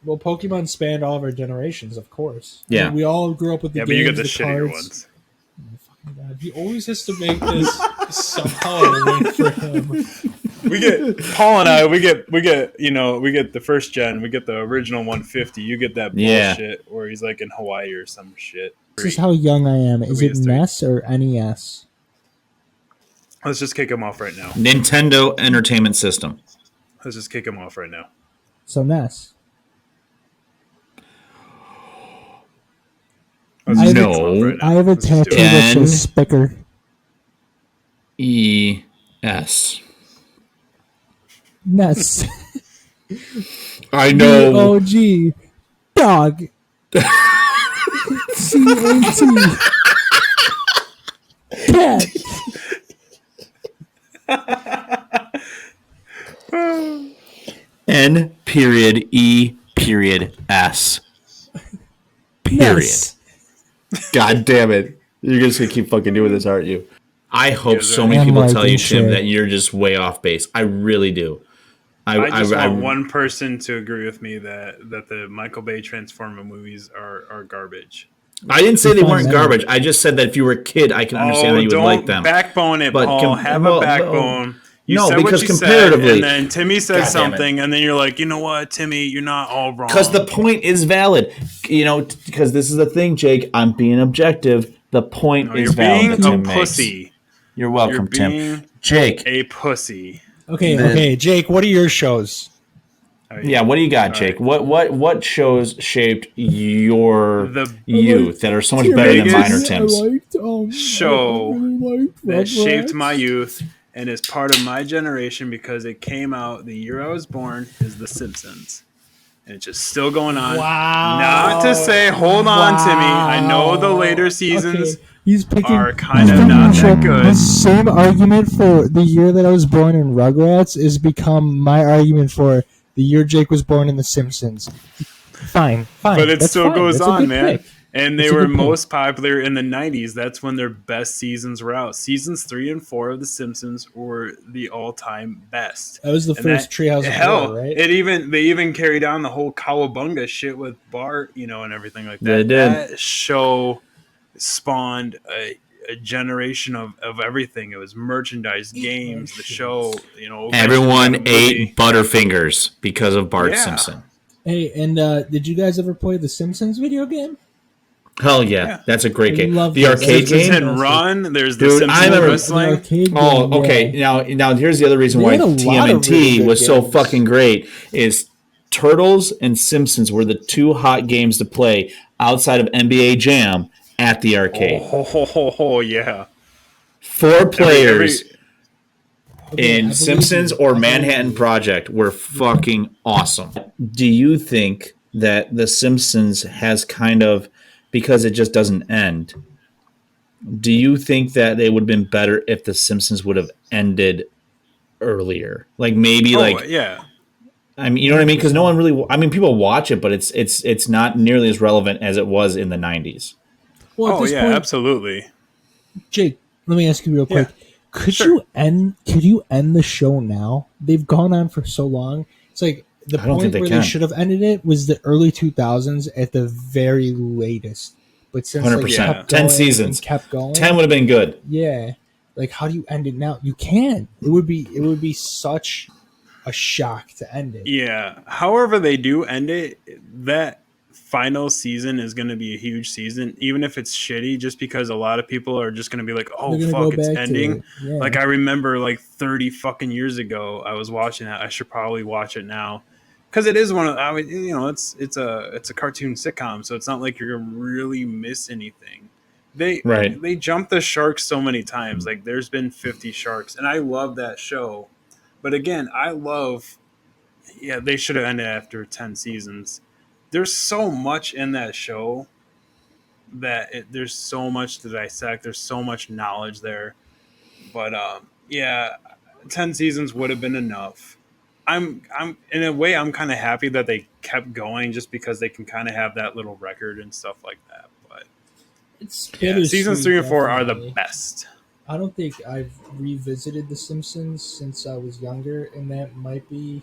Well, Pokemon spanned all of our generations, of course. Yeah. I mean, we all grew up with the Yeah, games, but you get the the shittier cards. ones. God, he always has to make this somehow a win for him. We get Paul and I. We get the first gen. We get the original 150. You get that Yeah. bullshit where he's like in Hawaii or some shit. This is how young I am. Is it Maybe it's three. NES or NES? Let's just kick him off right now. Nintendo Entertainment System. Let's just kick him off right now. So NES. Let's I just have kick him off right now. I have a Let's just do tattoo it. that N- says Spicker. ES. NES. I know. D-O-G. Dog. C-A-T. Cat. N period E period S. Period. Nice. God damn it. You're just going to keep fucking doing this, aren't you? I hope so many I'm people like tell you, in Tim, shit. that you're just way off base. I really do. I just want one person to agree with me that the Michael Bay Transformer movies are garbage. I didn't say they Define weren't that. garbage. I just said that if you were a kid, I can understand how you would don't like them. backbone it, But Paul. Have a backbone. You said because what you comparatively, said, and then Timmy said God damn it. something, and then you're like, you know what, Timmy, you're not all wrong. because the point is valid. Because this is the thing, Jake. I'm being objective. The point is you're valid. being that a Tim makes. pussy. You're welcome, You're Tim. being Jake. a pussy. Okay, Jake, what are your shows? Yeah, what do you got, Jake? Right. What shows shaped your The youth that are so much better than mine or Tim's? show that shaped my youth and is part of my generation because it came out the year I was born is The Simpsons. And it's just still going on. Wow. Not to say, hold on, Timmy. I know the later seasons He's picking, are kind of not that good. The same argument for the year that I was born in Rugrats is become my argument for the year Jake was born in The Simpsons. Fine. But it That's still fine. goes That's a on, good man. pick. And they That's a were good pick. most popular in the 90s. That's when their best seasons were out. Seasons 3 and 4 of The Simpsons were the all-time best. That was the first Treehouse of Horror, right? They even carried on the whole Cowabunga shit with Bart, and everything like that. They did. That show spawned a generation of everything. It was merchandise, games, the show. Everyone ate Butterfingers because of Bart Yeah. Simpson. Hey, and did you guys ever play the Simpsons video game? Hell yeah, that's a great I game. love The that. arcade Simpsons game. and Run. There's the Dude, I Simpsons remember- The wrestling. arcade Oh, game, okay. yeah. Now here's the other reason They why had a lot of TMNT really good was so games. fucking great is Turtles and Simpsons were the two hot games to play outside of NBA Jam at the arcade. Oh, yeah. 4 players Okay, I in believe Simpsons you. or I believe Manhattan you. Project were fucking awesome. Do you think that The Simpsons has kind of, because it just doesn't end, do you think that it would have been better if The Simpsons would have ended earlier? Like maybe yeah. I mean, you know what I mean? Because no one really, I mean, people watch it, but it's not nearly as relevant as it was in the 90s. Well, at Oh, this yeah, point, absolutely. Jake, let me ask you real quick. Could sure. you end the show now? They've gone on for so long. It's like the I don't think point they where can. they should have ended it was the early 2000s at the very latest. But since 100%. they kept 10 going seasons. and kept going, 10 would have been good. yeah. Like, how do you end it now? You can't. It would be such a shock to end it. Yeah. However they do end it, that final season is going to be a huge season, even if it's shitty, just because a lot of people are just going to be like, oh, They're gonna fuck, go it's back to ending. it. Yeah. Like, I remember like 30 fucking years ago, I was watching that. I should probably watch it now. Because it is one of, it's a cartoon sitcom, so it's not like you're gonna really miss anything. They jump the shark so many times. Like there's been 50 sharks, and I love that show. But again, they should have ended after 10 seasons. There's so much in that show there's so much to dissect. There's so much knowledge there. But 10 seasons would have been enough. I'm in a way I'm kind of happy that they kept going just because they can kind of have that little record and stuff like that. But It's seasons 3 and 4 are the definitely. best. I don't think I've revisited The Simpsons since I was younger, and that might be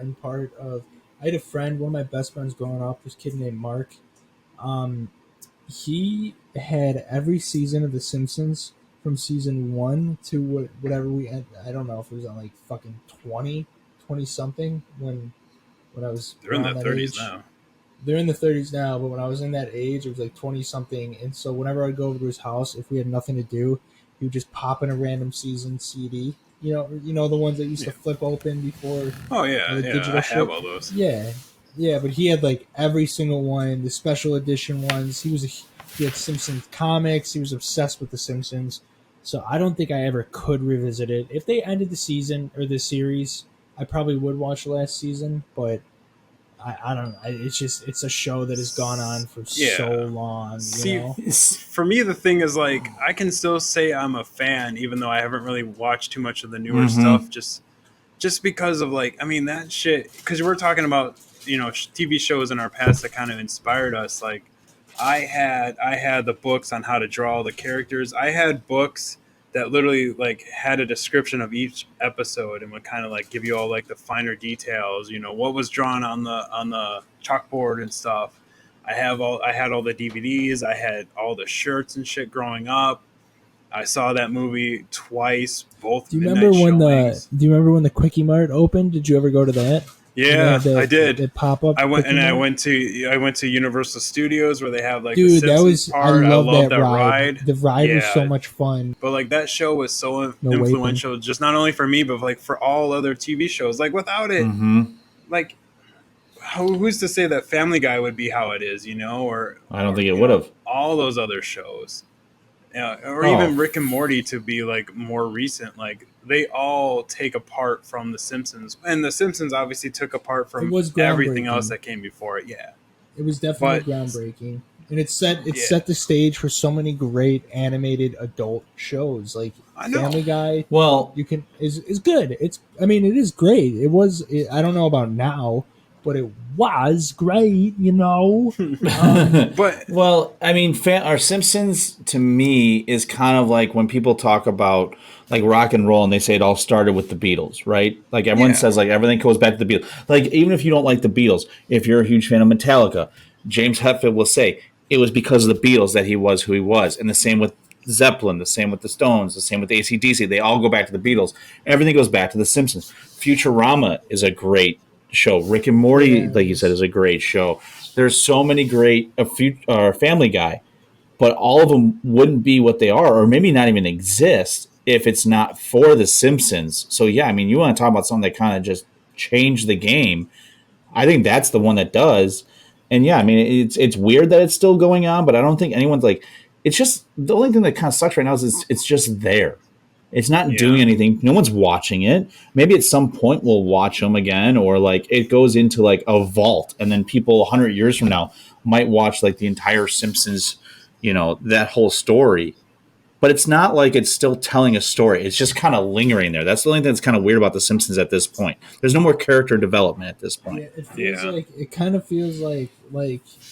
in part of. I had a friend, one of my best friends growing up, this kid named Mark. He had every season of The Simpsons from season 1 to whatever I don't know if it was on like fucking 20 something when I was. They're in their around that 30s age. now. They're in the 30s now, but when I was in that age, it was like 20 something. And so whenever I'd go over to his house, if we had nothing to do, he would just pop in a random season CD. You know the ones that used to flip open before. Oh yeah, the digital I shit. have all those. Yeah, but he had like every single one, the special edition ones. He had Simpsons comics. He was obsessed with the Simpsons. So I don't think I ever could revisit it. If they ended the season or the series, I probably would watch the last season, but I don't know. It's a show that has gone on for so long. See, You know? for me, the thing is like I can still say I'm a fan, even though I haven't really watched too much of the newer stuff. Just because of like, I mean that shit. Because we're talking about TV shows in our past that kind of inspired us. Like I had the books on how to draw the characters. I had books that literally like had a description of each episode and would kind of like give you all like the finer details, what was drawn on the chalkboard and stuff. I had all the DVDs, I had all the shirts and shit growing up. I saw that movie twice, both. Do you remember when the Quickie Mart opened? Did you ever go to that? Yeah, I did. The pop up. I went to Universal Studios where they have like dude, the Simpsons I love that ride. The ride was so much fun. But like that show was so influential, just not only for me, but like for all other TV shows. Like without it, like who's to say that Family Guy would be how it is, Or I don't think it would have. All those other shows. Even Rick and Morty to be like more recent, like they all take apart from The Simpsons, and The Simpsons obviously took apart from everything else that came before it. Yeah, it was definitely groundbreaking, and it set the stage for so many great animated adult shows like Family Guy. Well, is good. It is great. I don't know about now, but it was great, But our Simpsons to me is kind of like when people talk about like rock and roll and they say it all started with the Beatles, right? Like everyone says like everything goes back to the Beatles. Like even if you don't like the Beatles, if you're a huge fan of Metallica, James Hetfield will say it was because of the Beatles that he was who he was. And the same with Zeppelin, the same with the Stones, the same with AC/DC. They all go back to the Beatles. Everything goes back to the Simpsons. Futurama is a great show. Rick and Morty, like you said, is a great show. There's so many great Family Guy, but all of them wouldn't be what they are, or maybe not even exist if it's not for the Simpsons. So yeah, you want to talk about something that kind of just changed the game. I think that's the one that does. And yeah, it's weird that it's still going on, but I don't think anyone's like. It's just the only thing that kind of sucks right now is it's just there. It's not doing anything. No one's watching it. Maybe at some point we'll watch them again, or like it goes into like a vault, and then people 100 years from now might watch like the entire Simpsons, that whole story. But it's not like it's still telling a story. It's just kind of lingering there. That's the only thing that's kind of weird about the Simpsons at this point. There's no more character development at this point. Yeah, it kind of feels like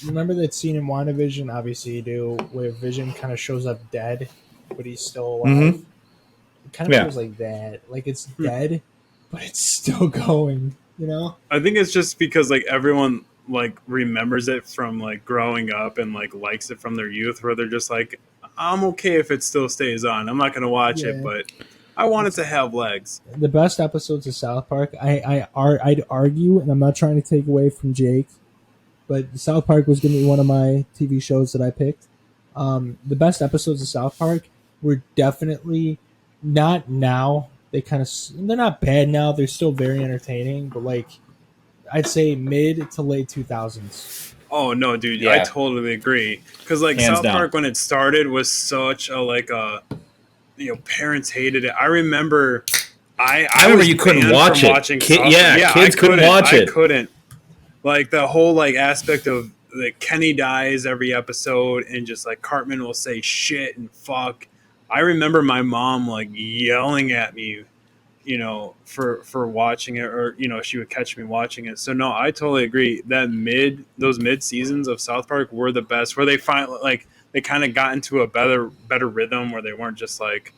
remember that scene in WandaVision? Obviously you do, where Vision kind of shows up dead, but he's still alive. Mm-hmm. It kind of feels like that. Like it's dead, but it's still going, I think it's just because like everyone like remembers it from like growing up and like likes it from their youth, where they're just like, I'm okay if it still stays on. I'm not going to watch it, but I want it to have legs. The best episodes of South Park, I'd argue, and I'm not trying to take away from Jake, but South Park was going to be one of my TV shows that I picked. The best episodes of South Park were definitely not now. They're not bad now. They're still very entertaining, but like I'd say mid to late 2000s. Oh no, dude! Yeah. I totally agree. Because like Hands South Park when it started was such a parents hated it. I remember, I remember you couldn't watch it. Kids couldn't watch it. I couldn't. Like the whole like aspect of like Kenny dies every episode, and just like Cartman will say shit and fuck. I remember my mom like yelling at me, for watching it, or she would catch me watching it. So no, I totally agree that those mid seasons of South Park were the best, where they finally like they kind of got into a better rhythm, where they weren't just like,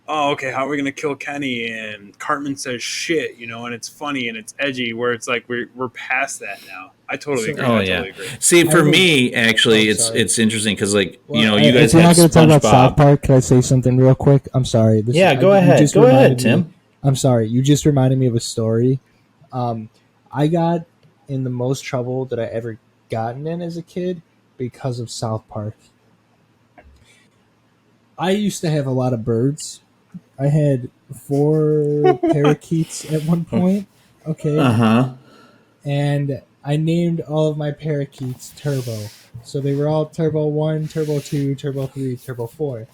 oh, okay, how are we gonna kill Kenny, and Cartman says shit, and it's funny and it's edgy, where it's like we're past that now. I totally agree. Totally agree. See, for me, actually, it's interesting because like you guys. If we're not going to talk about South Park, can I say something real quick? I'm sorry. Go ahead. Go ahead, Tim. I'm sorry. You just reminded me of a story. I got in the most trouble that I ever gotten in as a kid because of South Park. I used to have a lot of birds. I had 4 parakeets at one point. Okay. And I named all of my parakeets Turbo. So they were all Turbo 1, Turbo 2, Turbo 3, Turbo 4.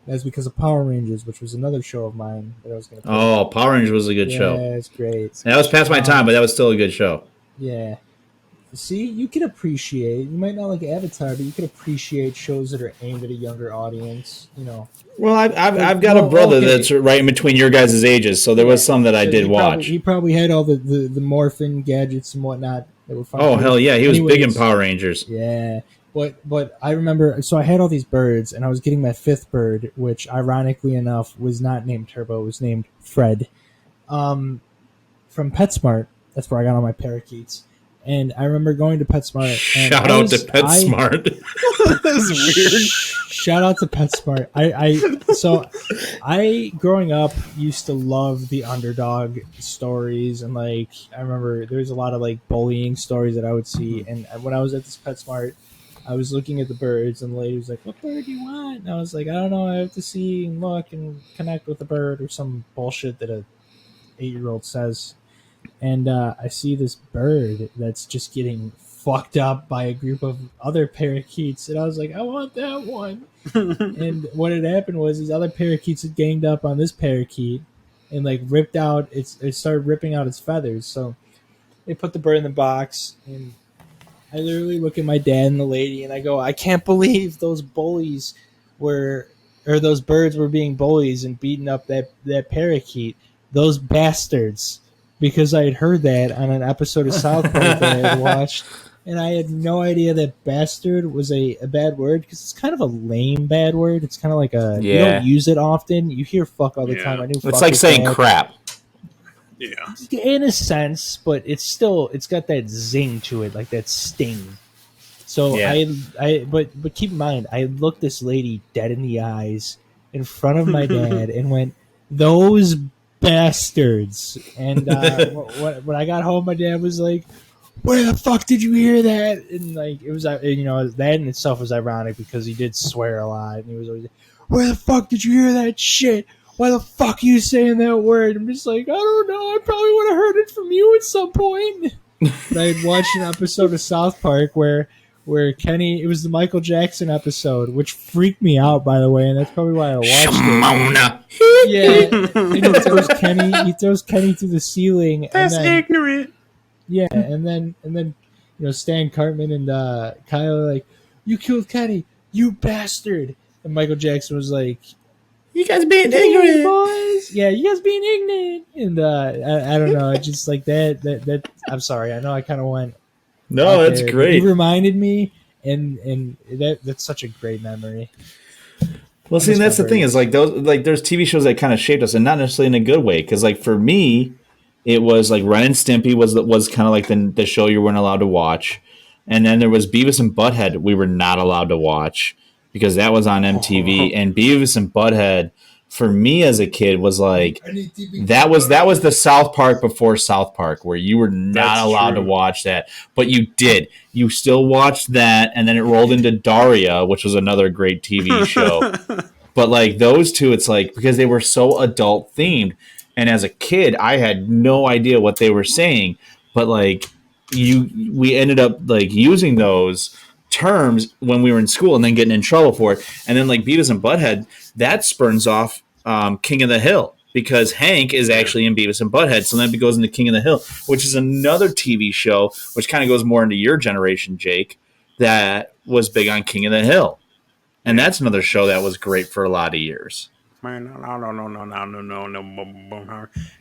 That's because of Power Rangers, which was another show of mine that I was going to. Oh, Power Rangers was a good show. Yeah, it's great. That was past my time, but that was still a good show. Yeah. See, you can appreciate. You might not like Avatar, but you can appreciate shows that are aimed at a younger audience. You know. Well, I've got a brother that's right in between your guys' ages, so there was some that I did watch. He probably had all the morphin gadgets and whatnot that were fun. Oh hell yeah, he was big in Power Rangers. Yeah, but I remember. So I had all these birds, and I was getting my 5th bird, which ironically enough was not named Turbo. It was named Fred, from PetSmart. That's where I got all my parakeets. And I remember going to PetSmart. Shout out to PetSmart. That's weird. Shout out to PetSmart. I growing up used to love the underdog stories, and like I remember there was a lot of like bullying stories that I would see. And when I was at this PetSmart, I was looking at the birds, and the lady was like, "What bird do you want?" And I was like, "I don't know. I have to see and look and connect with the bird," or some bullshit that a 8-year-old says. And I see this bird that's just getting fucked up by a group of other parakeets. And I was like, I want that one. And what had happened was these other parakeets had ganged up on this parakeet and like ripped out it started ripping out its feathers. So they put the bird in the box, and I literally look at my dad and the lady, and I go, I can't believe those bullies those birds were being bullies and beating up that parakeet. Those bastards. Because I had heard that on an episode of South Park that I had watched, and I had no idea that bastard was a bad word, because it's kind of a lame bad word. It's kind of like you don't use it often. You hear fuck all the time. I knew it's like saying bad. Crap. Yeah. In a sense, but it's got that zing to it, like that sting. So but keep in mind, I looked this lady dead in the eyes in front of my dad and went, those bastards. And when I got home, my dad was like, where the fuck did you hear that? And like it was that in itself was ironic, because he did swear a lot, and he was always like, where the fuck did you hear that shit? Why the fuck are you saying that word? I'm just like, I don't know, I probably would have heard it from you at some point. But I had watched an episode of South Park where Kenny, it was the Michael Jackson episode, which freaked me out, by the way, and that's probably why I watched Shimona. it. Yeah, and he throws Kenny through the ceiling. That's ignorant. Yeah, and then Stan Cartman and Kyle are like, you killed Kenny, you bastard. And Michael Jackson was like, you guys being ignorant, boys. Yeah, you guys being ignorant. And I don't know, it's just like that. I'm sorry, I know I kind of went. No, that's great. He reminded me, and that's such a great memory. Well, see, and that's the thing is like there's TV shows that kind of shaped us, and not necessarily in a good way. Because like for me, it was like Ren and Stimpy was kind of like the show you weren't allowed to watch, and then there was Beavis and Butthead we were not allowed to watch because that was on MTV, and Beavis and Butthead. For me as a kid was like that was the South Park before South Park, where you were not allowed to watch that, but you did. You still watched that, and then it rolled into Daria, which was another great TV show. But like those two, it's like because they were so adult themed, and as a kid, I had no idea what they were saying. But like we ended up like using those terms when we were in school and then getting in trouble for it. And then like Beavis and Butthead, that spurns off King of the Hill, because Hank is actually in Beavis and Butthead. So then it goes into King of the Hill, which is another TV show, which kind of goes more into your generation, Jake, that was big on King of the Hill. And that's another show that was great for a lot of years. No.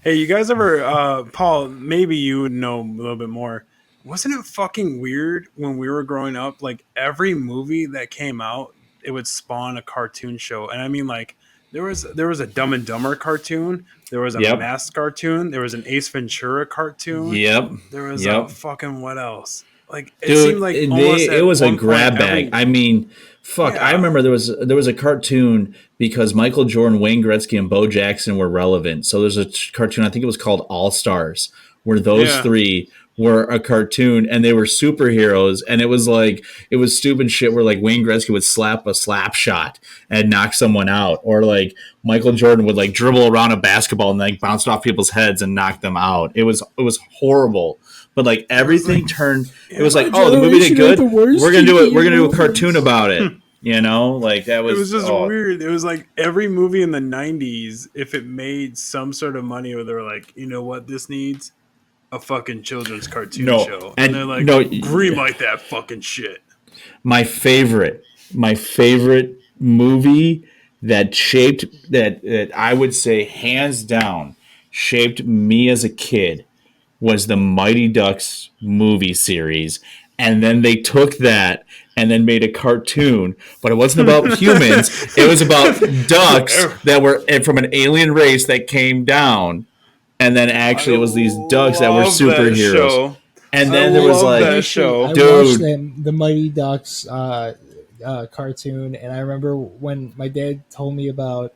Hey, you guys ever, Paul, maybe you would know a little bit more. Wasn't it fucking weird when we were growing up? Like every movie that came out, it would spawn a cartoon show. And I mean, like there was a Dumb and Dumber cartoon. There was a Mask cartoon. There was an Ace Ventura cartoon. Yep. There was a fucking what else? Like it Dude, seemed like it was a grab bag. I mean, fuck. Yeah. I remember there was a cartoon because Michael Jordan, Wayne Gretzky, and Bo Jackson were relevant. So there's a cartoon. I think it was called All Stars, where those three were a cartoon, and they were superheroes, and it was stupid shit where like Wayne Gretzky would slap a slap shot and knock someone out, or like Michael Jordan would like dribble around a basketball and like bounce off people's heads and knock them out. It was horrible, but like everything turned. It was like, oh, the movie did good. We're gonna do a cartoon about it. You know, like that was. It was just weird. It was like every movie in the '90s, if it made some sort of money, where they were like, you know what, this needs a fucking children's cartoon show, and they're like, greenlight that fucking shit. My favorite movie that shaped that I would say hands down shaped me as a kid was the Mighty Ducks movie series. And then they took that and then made a cartoon, but it wasn't about humans. It was about ducks that were from an alien race that came down. And then actually it was these ducks that were superheroes. And then there was like that show. I watched the Mighty Ducks cartoon, and I remember when my dad told me about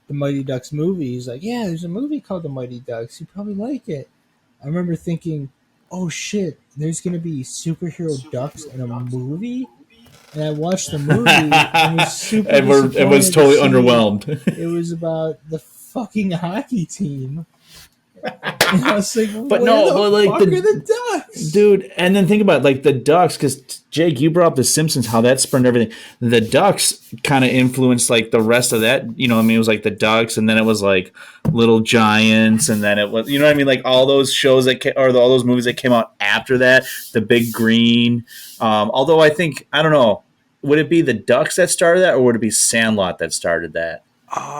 the Mighty Ducks movie. He's like, "Yeah, there's a movie called The Mighty Ducks. You probably like it." I remember thinking, "Oh shit, there's gonna be superhero ducks in a movie." And I watched the movie and was super it was totally underwhelmed. It was about the fucking hockey team. And I was like, but like the ducks, dude. And then think about like the ducks, because Jake, you brought up the Simpsons, how that spurned everything. The ducks kind of influenced like the rest of that. You know, what I mean, it was like the ducks, and then it was like Little Giants, and then it was, you know what I mean, like all those shows that all those movies that came out after that. The Big Green. Although I think, I don't know, would it be the Ducks that started that, or would it be Sandlot that started that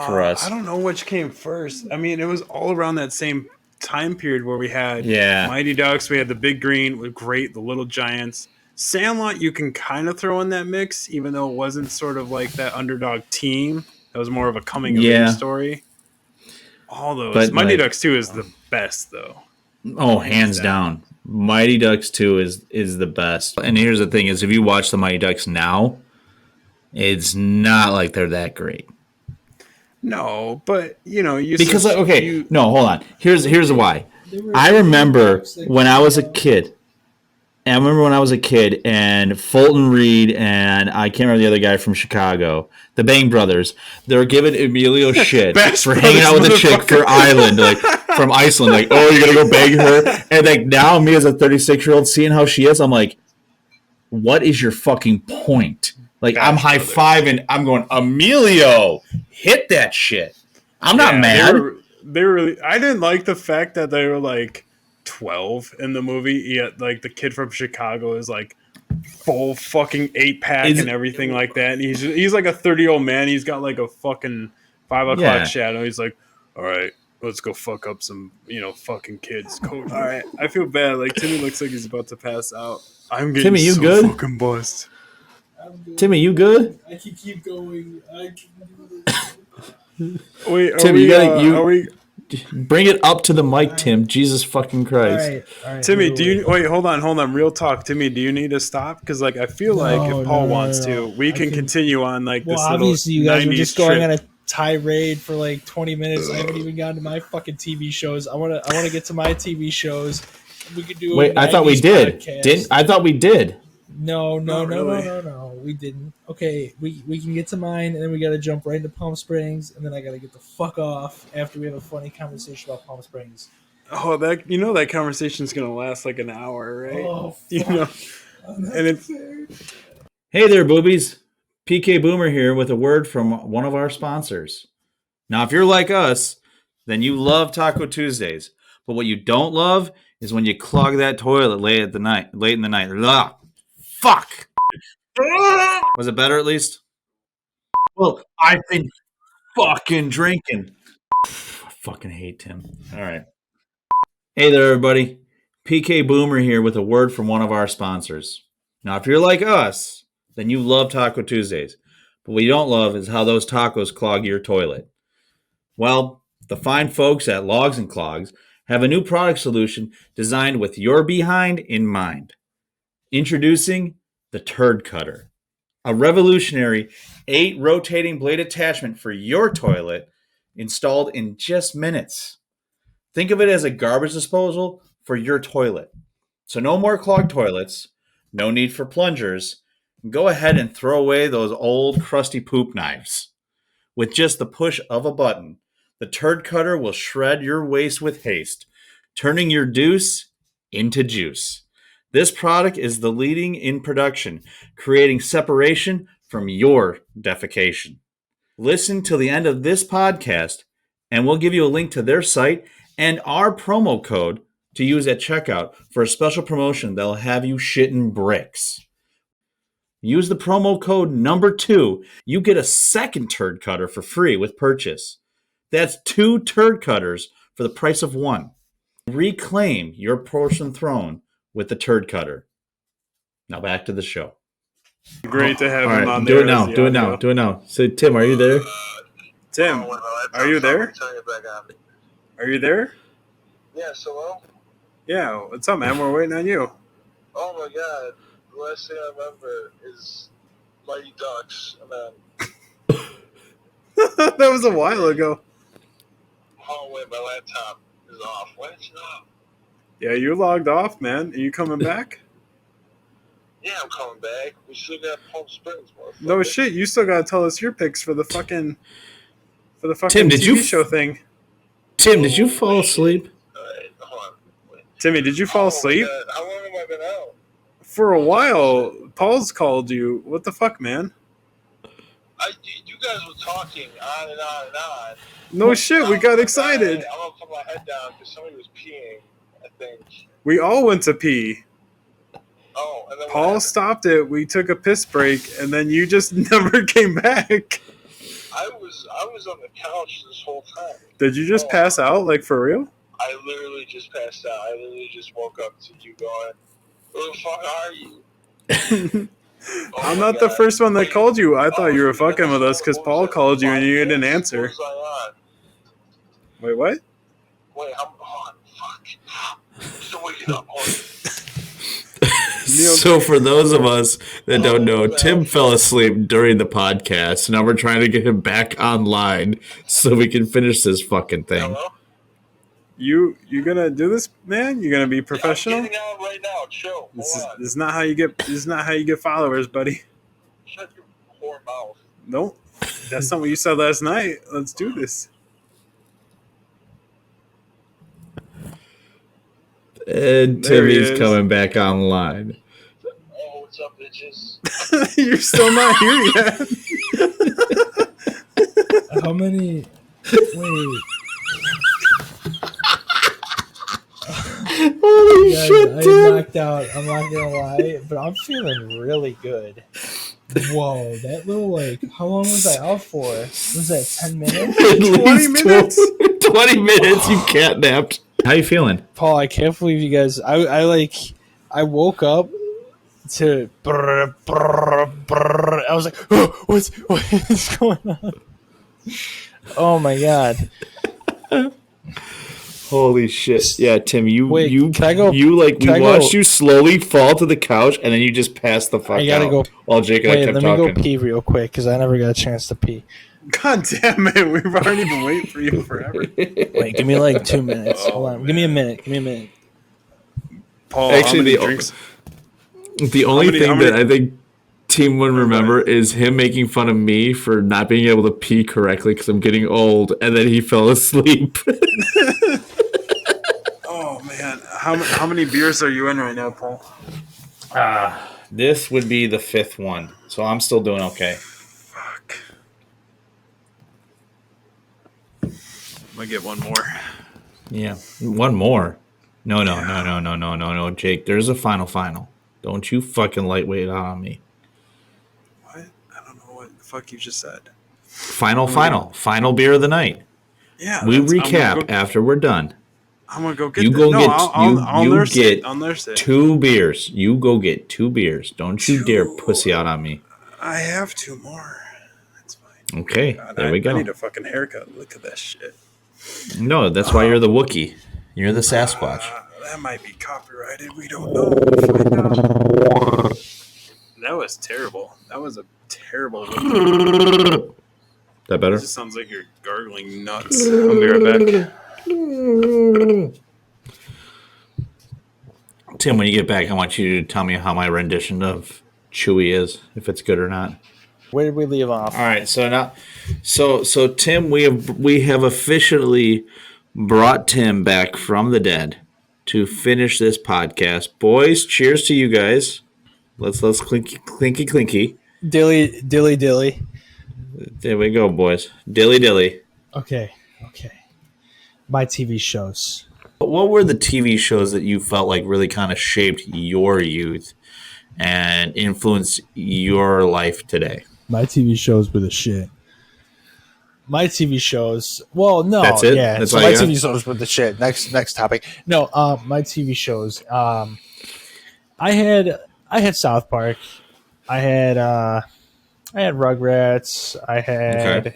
for us? I don't know which came first. I mean, it was all around that same time period where we had Mighty Ducks, we had the Big Green, was great, the Little Giants. Sandlot you can kind of throw in that mix, even though it wasn't sort of like that underdog team. That was more of a coming of age story. All those. But Mighty Ducks 2 is the best, though. Oh, hands down. Mighty Ducks 2 is the best. And here's the thing is, if you watch the Mighty Ducks now, it's not like they're that great. No, but you know, hold on. Here's why. I remember when I was a kid. And Fulton Reed and I can't remember the other guy from Chicago, the Bang Brothers, they were giving Emilio shit for hanging out with a chick from Iceland. Like, oh, you're gonna go bang her. And like now, me as a 36-year-old seeing how she is, I'm like, what is your fucking point? Like, I'm high-fiving. I'm going, Emilio, hit that shit. I'm not mad. They were. I didn't like the fact that they were like 12 in the movie. Yet, like the kid from Chicago is like full fucking 8-pack and everything like that. And he's like a 30-year-old man. He's got like a fucking 5 o'clock shadow. He's like, all right, let's go fuck up some fucking kids. All right, I feel bad. Like Timmy looks like he's about to pass out. I'm getting Timmy, you good? Fucking buzzed. Timmy, you good? I can keep going. I can do this. Wait, Timmy, bring it up to the mic, Tim. Jesus fucking Christ. All right, Timmy, hold on. Real talk. Timmy, do you need to stop? Because like I feel like if Paul wants to, we can continue on like this. Well, obviously you guys were just going on a tirade for like 20 minutes. I haven't even gotten to my fucking TV shows. I want to get to my TV shows. We could do. Wait, I thought we did. I thought we did. No, we didn't. Okay, we can get to mine, and then we got to jump right into Palm Springs, and then I got to get the fuck off after we have a funny conversation about Palm Springs. Oh, that conversation's gonna last like an hour, right? Oh, fuck. And it's. Hey there, boobies. PK Boomer here with a word from one of our sponsors. Now, if you're like us, then you love Taco Tuesdays, but what you don't love is when you clog that toilet late in the night. Ugh. Fuck. Was it better at least? Well, I've been fucking drinking. I fucking hate Tim. All right. Hey there, everybody. PK Boomer here with a word from one of our sponsors. Now, if you're like us, then you love Taco Tuesdays. But what you don't love is how those tacos clog your toilet. Well, the fine folks at Logs and Clogs have a new product solution designed with your behind in mind. Introducing the Turd Cutter, a revolutionary 8 rotating blade attachment for your toilet installed in just minutes. Think of it as a garbage disposal for your toilet. So no more clogged toilets, no need for plungers. Go ahead and throw away those old crusty poop knives. With just the push of a button, the Turd Cutter will shred your waste with haste, turning your deuce into juice. This product is the leading in production, creating separation from your defecation. Listen till the end of this podcast, and we'll give you a link to their site and our promo code to use at checkout for a special promotion that'll have you shitting bricks. Use the promo code number 2. You get a second turd cutter for free with purchase. That's 2 turd cutters for the price of 1. Reclaim your portion throne with the turd cutter. Now back to the show. Great to have All him right, on do there. it now. as the Do it now. audio. Do it now. So, Tim, are you there? Tim, are you there? Are you there? Yes, hello? Yeah, what's up, man? We're waiting on you. Oh my god. The last thing I remember is Mighty Ducks, and then, That was a while ago. oh wait, my laptop is off. Why is it off? Yeah, you logged off, man. Are you coming back? Yeah, I'm coming back. We still got Palm Springs, motherfucker. No shit, you still gotta tell us your picks for the fucking Tim, did TV you- show thing. Tim, did you fall asleep? Alright, hold on. Wait. Timmy, did you fall Oh, asleep? God. How long have I been out? For a while. Paul's called you. What the fuck, man? You guys were talking on and on and on. No shit, we got excited. I'm gonna put my head down because somebody was peeing, I think. We all went to pee. Oh, and then what Paul happened? stopped it. We took a piss break, and then you just never came back. I was on the couch this whole time. Did you just pass out, like for real? I literally just passed out. I literally just woke up to you going, "Who the fuck are you?" Oh I'm my not the God. first one that Wait. called you. I thought you were What fucking with us was because that? Paul called you and you didn't What answer. was I on? Wait, what? Wait, I'm on. Fuck. I'm still waking up. Hold on. So for those of us that don't know, Tim fell asleep during the podcast. Now we're trying to get him back online so we can finish this fucking thing. Hello? You gonna do this, man? You gonna be I'm professional? getting out right now. Chill. This Hold on. is not how you get followers, buddy. Shut your poor mouth. Nope. That's not what you said last night. Let's do this. And There he Timmy's is. coming back online. Oh, what's up, bitches? You're still not here yet. How many? Wait. Holy Guys, shit, I Tim! knocked out. I'm not gonna lie, but I'm feeling really good. Whoa, that little how long was I out for? Was that 10 minutes? At 20 least minutes? 20 minutes, you catnapped. How you feeling? Paul, I can't believe you guys. I woke up to. Brr, brr, brr. I was like, oh, what's going on? Oh my god! Holy shit! Yeah, Tim, you Wait, you can I go- you like we can I watched go- you slowly fall to the couch and then you just passed the fuck I gotta out go. while Jake and I Wait, kept let me talking. go pee real quick because I never got a chance to pee. God damn it. We've already been waiting for you forever. Wait, give me 2 minutes. Hold on, give me a minute. Paul, Actually, how many the- drinks? The only many- thing how many- that I think Team would remember is him making fun of me for not being able to pee correctly because I'm getting old, and then he fell asleep. Oh, man. How many beers are you in right now, Paul? This would be the 5th one, so I'm still doing okay. Fuck. I'm going to get one more. Yeah, one more. No, Jake. There's a final. Don't you fucking lightweight on me. What? I don't know what the fuck you just said. Final beer of the night. Yeah. We that's- recap after we're done. I'm gonna go get You that. go No, get I'll you nurse get it. I'll nurse it. 2 beers. You go get 2 beers. Don't you dare Two. pussy out on me. I have 2 more. That's fine. Okay, God, there we I go. need a fucking haircut. Look at that shit. No, that's why you're the Wookiee. You're the Sasquatch. That might be copyrighted. We don't know. We'll find out. That was terrible. That was a terrible. It That better? just sounds like you're gargling nuts. I'll be right back. Tim, when you get back, I want you to tell me how my rendition of Chewie is, if it's good or not. Where did we leave off? All right, so now, so Tim, we have officially brought Tim back from the dead to finish this podcast. Boys, cheers to you guys. Let's clinky. Dilly, dilly. There we go, boys. Dilly dilly. Okay. My TV shows. But what were the TV shows that you felt like really kind of shaped your youth and influenced your life today? My TV shows were the shit. My TV shows. Well, no, That's it? yeah. That's So all my you got? TV shows were the shit. Next topic. No, my TV shows. I had South Park. I had Rugrats. I had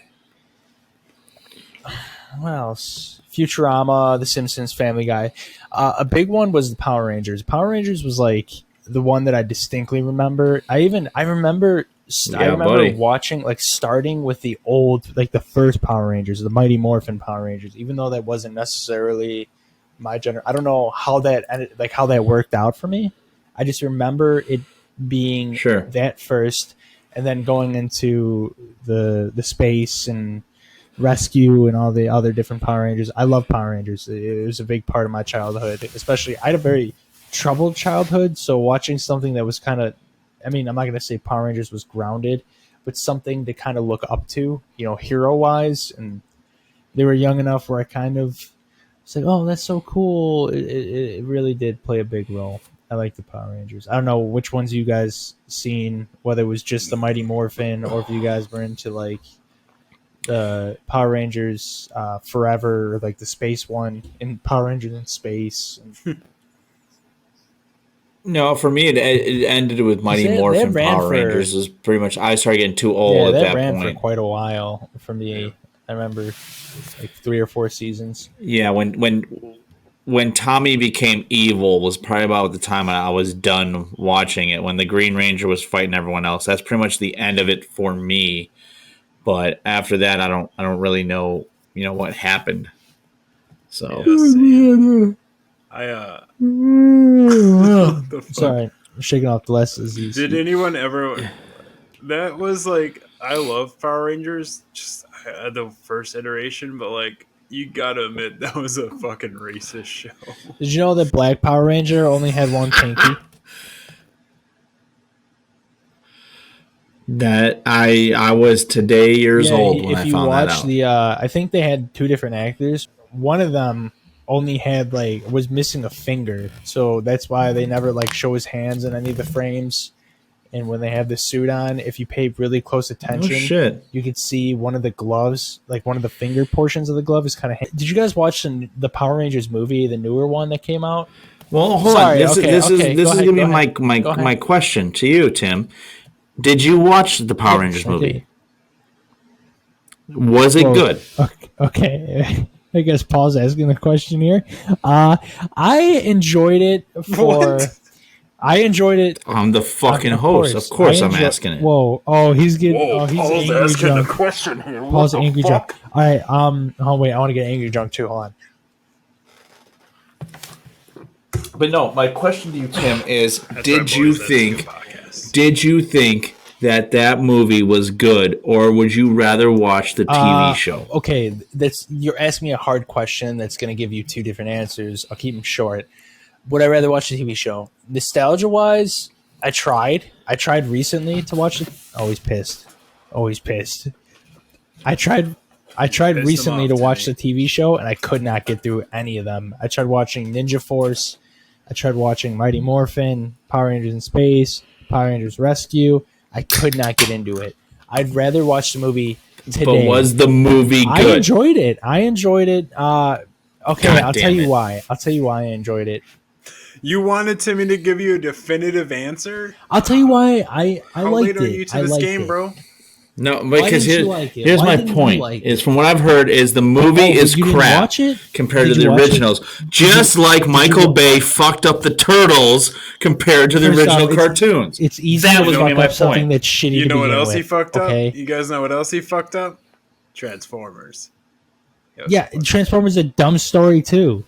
what else? Futurama, The Simpsons, Family Guy. A big one was the Power Rangers. Power Rangers was like the one that I distinctly remember. I remember watching, like, starting with the old, like the first Power Rangers, the Mighty Morphin Power Rangers, even though that wasn't necessarily my generation. I don't know how that ended, like how that worked out for me. I just remember it being that first, and then going into the space and rescue and all the other different Power Rangers. I love Power Rangers. It was a big part of my childhood, especially I had a very troubled childhood, so watching something that was kind of, I mean, I'm not going to say Power Rangers was grounded, but something to kind of look up to, hero wise. And they were young enough where I kind of was like, oh, that's so cool. It really did play a big role. I like the Power Rangers. I don't know which ones you guys seen, whether it was just the Mighty Morphin or if you guys were into like the Power Rangers Forever, or like the space one in Power Rangers in Space. No, for me, it ended with Mighty Morphin Power Rangers. Was pretty much, I started getting too old at that point. That ran for quite a while for me. Yeah. I remember like 3 or 4 seasons. Yeah, when Tommy became evil was probably about the time I was done watching it. When the Green Ranger was fighting everyone else, that's pretty much the end of it for me. But after that, I don't really know, what happened. So sorry, I'm shaking off the last disease. Did anyone ever? That was like, I love Power Rangers, just the first iteration, but like, you gotta admit that was a fucking racist show. Did you know that Black Power Ranger only had one pinky? That I was today years old when I found that out. If you watch I think they had 2 different actors. One of them only had was missing a finger, so that's why they never show his hands in any of the frames. And when they have the suit on, if you pay really close attention, you could see one of the gloves, like one of the finger portions of the glove is kind of. Did you guys watch the Power Rangers movie, the newer one that came out? Well, hold on. This is going to be my question to you, Tim. Did you watch the Power Rangers movie? Was it good? Okay. I guess Paul's asking the question here. I enjoyed it for. I enjoyed it. I'm the fucking host. Of course I'm asking it. Whoa. Oh, he's getting. Whoa, he's Paul's angry asking drunk. the question here. Paul's angry drunk. All right. Oh wait, I want to get angry drunk too. Hold on. But no, my question to you, Tim, is: Did you think that movie was good, or would you rather watch the TV show? Okay, you're asking me a hard question. That's going to give you 2 different answers. I'll keep them short. Would I rather watch the TV show? Nostalgia-wise, I tried. I tried recently to watch it. Always pissed. I tried recently to watch the TV show, and I could not get through any of them. I tried watching Ninja Force. I tried watching Mighty Morphin, Power Rangers in Space, Power Rangers Rescue. I could not get into it. I'd rather watch the movie today. But was the movie good? I enjoyed it. Okay, I'll tell you why. I enjoyed it. You wanted Timmy to give you a definitive answer? I'll tell you why I liked it. How late are you to this game, bro? No, because here's my point. Is from what I've heard is the movie is crap compared to the originals. Just like Michael Bay fucked up the Turtles compared to the original cartoons. It's easy to fuck up something that's shitty. You know what else he fucked up? You guys know what else he fucked up? Transformers. Yeah, Transformers is a dumb story too.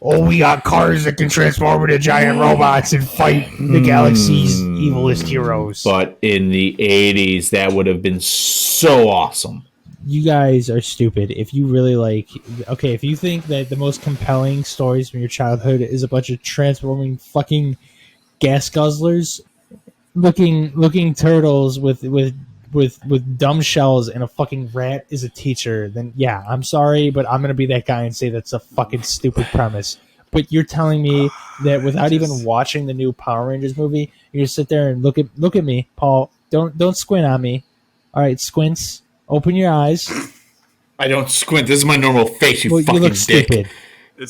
Oh, we got cars that can transform into giant robots and fight the galaxy's evilest heroes. But in the 80s, that would have been so awesome. You guys are stupid. If you really if you think that the most compelling stories from your childhood is a bunch of transforming fucking gas guzzlers, looking turtles with dumb shells and a fucking rat is a teacher, then yeah, I'm sorry, but I'm gonna be that guy and say that's a fucking stupid premise. But you're telling me that without even watching the new Power Rangers movie, you just sit there and look at me, Paul. Don't squint on me. All right, squints. Open your eyes. I don't squint. This is my normal face. You fucking you look dick. stupid.